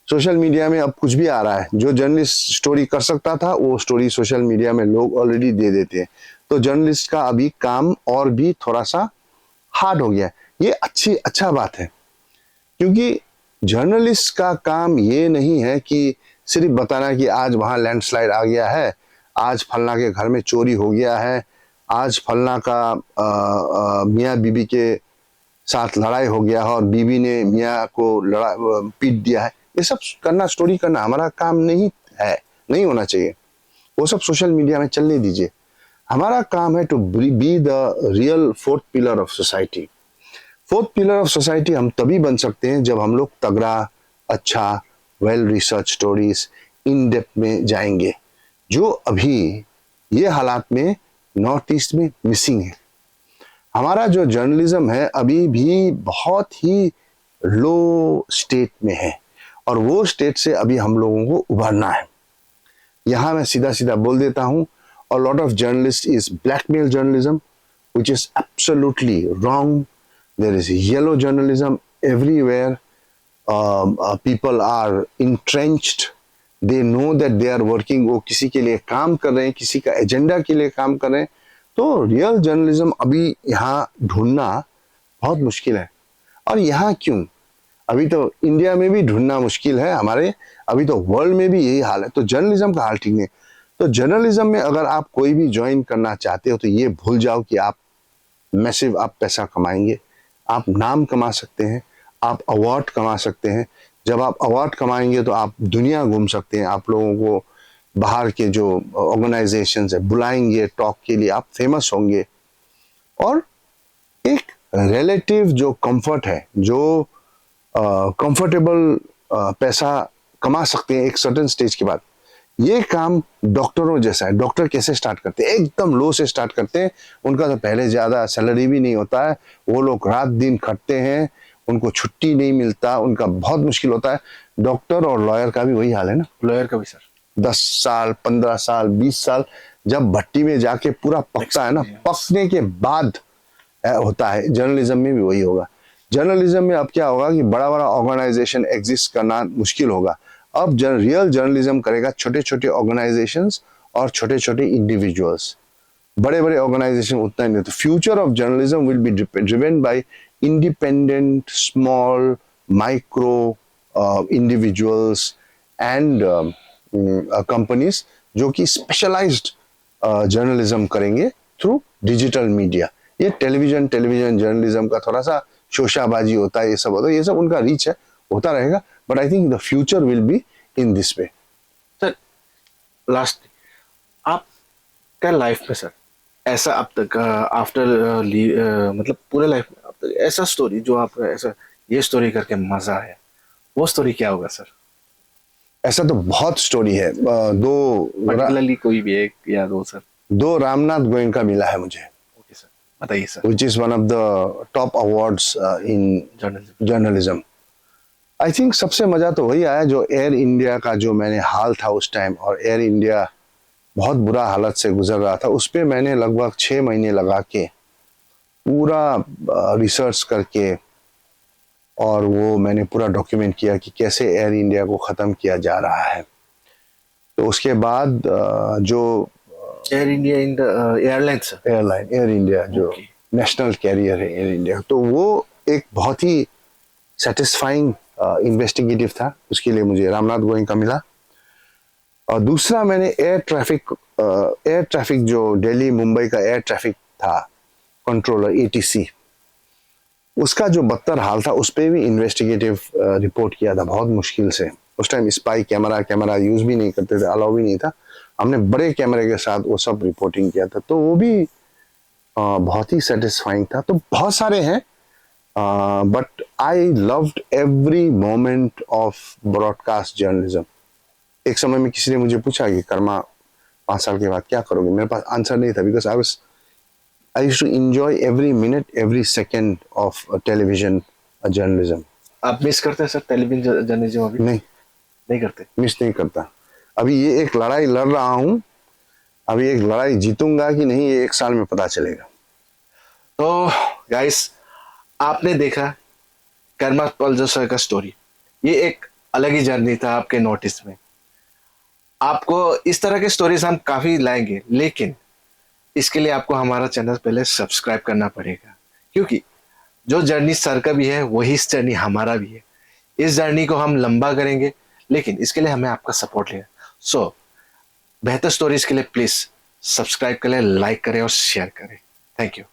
सोशल मीडिया में अब कुछ भी आ रहा है, जो जर्नलिस्ट स्टोरी कर सकता था वो स्टोरी सोशल मीडिया में लोग ऑलरेडी दे देते हैं, तो जर्नलिस्ट का अभी काम और भी थोड़ा सा हार्ड हो गया। ये अच्छा बात है, क्योंकि जर्नलिस्ट का काम ये नहीं है कि सिर्फ बताना कि आज वहां लैंडस्लाइड आ गया है, आज फलना के घर में चोरी हो गया है, आज फलना का मियाँ बीबी के साथ लड़ाई हो गया है और बीबी ने मियाँ को पीट दिया है। ये सब करना, स्टोरी करना हमारा काम नहीं है, नहीं होना चाहिए। वो सब सोशल मीडिया में चलने दीजिए। हमारा काम है to be the real 4th pillar of society. 4th pillar of society हम तभी बन सकते हैं जब हम लोग तगड़ा, अच्छा, well research stories in depth में जाएंगे, जो अभी ये हालात में नॉर्थ ईस्ट में मिसिंग है। हमारा जो जर्नलिज्म है अभी भी बहुत ही लो स्टेट में है, और वो स्टेट से अभी हम लोगों को उभरना है। यहाँ मैं सीधा सीधा बोल देता हूँ, a lot of journalists is blackmail journalism, which is absolutely wrong. There is yellow journalism everywhere. People are entrenched. They know that they are working. वो किसी के लिए काम कर रहे हैं, किसी का एजेंडा के लिए काम कर रहे हैं। तो रियल जर्नलिज्म अभी यहाँ ढूंढना बहुत मुश्किल है। और यहाँ क्यों? अभी तो इंडिया में भी ढूंढना मुश्किल है, हमारे अभी तो वर्ल्ड में भी यही हाल है। तो जर्नलिज्म का हाल ठीक नहीं। तो जर्नलिज्म में अगर आप कोई भी ज्वाइन करना चाहते हो तो ये भूल जाओ कि आप मैसिव आप पैसा कमाएंगे। आप नाम कमा सकते हैं, आप अवार्ड कमा सकते हैं। जब आप अवार्ड कमाएंगे तो आप दुनिया घूम सकते हैं, आप लोगों को बाहर के जो ऑर्गेनाइजेशंस है बुलाएंगे टॉक के लिए, आप फेमस होंगे। और एक रिलेटिव जो कंफर्ट है, जो कंफर्टेबल पैसा कमा सकते हैं एक सर्टेन स्टेज के बाद, ये काम डॉक्टरों जैसा है। डॉक्टर कैसे स्टार्ट करते हैं? एकदम लो से स्टार्ट करते हैं, उनका तो पहले ज़्यादा सैलरी भी नहीं होता है, वो लोग रात दिन खटते हैं, उनको छुट्टी नहीं मिलता, उनका बहुत मुश्किल होता है। डॉक्टर और लॉयर का भी वही हाल है ना। लॉयर का भी सर 10 साल, 15 साल, 20 साल जब भट्टी में जाके पूरा पकता है ना, पकने के बाद होता है। जर्नलिज्म में भी वही होगा। जर्नलिज्म में अब क्या होगा कि बड़ा बड़ा ऑर्गेनाइजेशन एग्जिस्ट करना मुश्किल होगा। अब रियल जर्नलिज्म करेगा छोटे छोटे ऑर्गेनाइजेशंस और छोटे छोटे इंडिविजुअल्स। बड़े बड़े ऑर्गेनाइजेशन उतना ही नहीं। तो future of journalism will be driven by independent small micro individuals and companies जो कि स्पेशलाइज्ड जर्नलिज्म करेंगे थ्रू डिजिटल मीडिया। ये टेलीविजन जर्नलिज्म का थोड़ा सा शोशाबाजी होता है, ये सब होता है, ये सब उनका रीच है, होता रहेगा। But I think the future will be in this way. Sir last आपका लाइफ में सर ऐसा अब तक आफ्टर मतलब पूरे लाइफ में अब तक ऐसा स्टोरी जो आप ऐसा ये स्टोरी करके मजा आया, वो स्टोरी क्या होगा सर? ऐसा तो बहुत स्टोरी है। पर्टिकुलरली कोई भी एक या दो सर। दो रामनाथ गोयनका मिला है मुझे, ओके सर, बताइए sir. which is one of the top awards in journalism. I think सबसे मजा तो वही आया जो एयर इंडिया का जो मैंने हाल था उस टाइम, और एयर इंडिया बहुत बुरा हालत से गुजर रहा था। उस पे मैंने लगभग 6 महीने लगा के पूरा रिसर्च करके, और वो मैंने पूरा डॉक्यूमेंट किया कि कैसे एयर इंडिया को ख़त्म किया जा रहा है। तो उसके बाद जो air India in airlines air India जो नेशनल कैरियर है एयर इंडिया, तो वो एक बहुत ही सेटिस्फाइंग इन्वेस्टिगेटिव था। उसके लिए मुझे रामनाथ गोयनका मिला। और दूसरा मैंने एयर ट्रैफिक जो दिल्ली मुंबई का एयर ट्रैफिक था, कंट्रोलर ATC, उसका जो बदतर हाल था उस पर भी इन्वेस्टिगेटिव रिपोर्ट किया था बहुत मुश्किल से। उस टाइम स्पाई कैमरा यूज भी नहीं करते थे, अलाउ भी नहीं था। हमने बड़े कैमरे के साथ वो सब रिपोर्टिंग किया था, तो वो भी बहुत ही सेटिस्फाइंग था। तो बहुत सारे हैं, but I loved every moment of broadcast journalism. एक समय में किसी ने मुझे पूछा कि कर्मा 5 साल के बाद क्या करोगे, मेरे पास आंसर नहीं था, because I used to enjoy every minute, every second of television journalism. आप मिस करते हैं सर टेलीविजन जर्नलिज्म? अभी नहीं करते? मिस नहीं करता। अभी ये एक लड़ाई लड़ रहा हूँ, अभी एक लड़ाई जीतूंगा कि नहीं ये 1 साल में पता चलेगा। तो गाइस, आपने देखा कर्मा पल्जर सर का स्टोरी। ये एक अलग ही जर्नी था आपके नोटिस में। आपको इस तरह के स्टोरीज हम काफी लाएंगे, लेकिन इसके लिए आपको हमारा चैनल पहले सब्सक्राइब करना पड़ेगा, क्योंकि जो जर्नी सर का भी है वही इस जर्नी हमारा भी है। इस जर्नी को हम लंबा करेंगे, लेकिन इसके लिए हमें आपका सपोर्ट लेगा। सो बेहतर स्टोरीज के लिए प्लीज सब्सक्राइब करें, लाइक करें और शेयर करें। Thank you.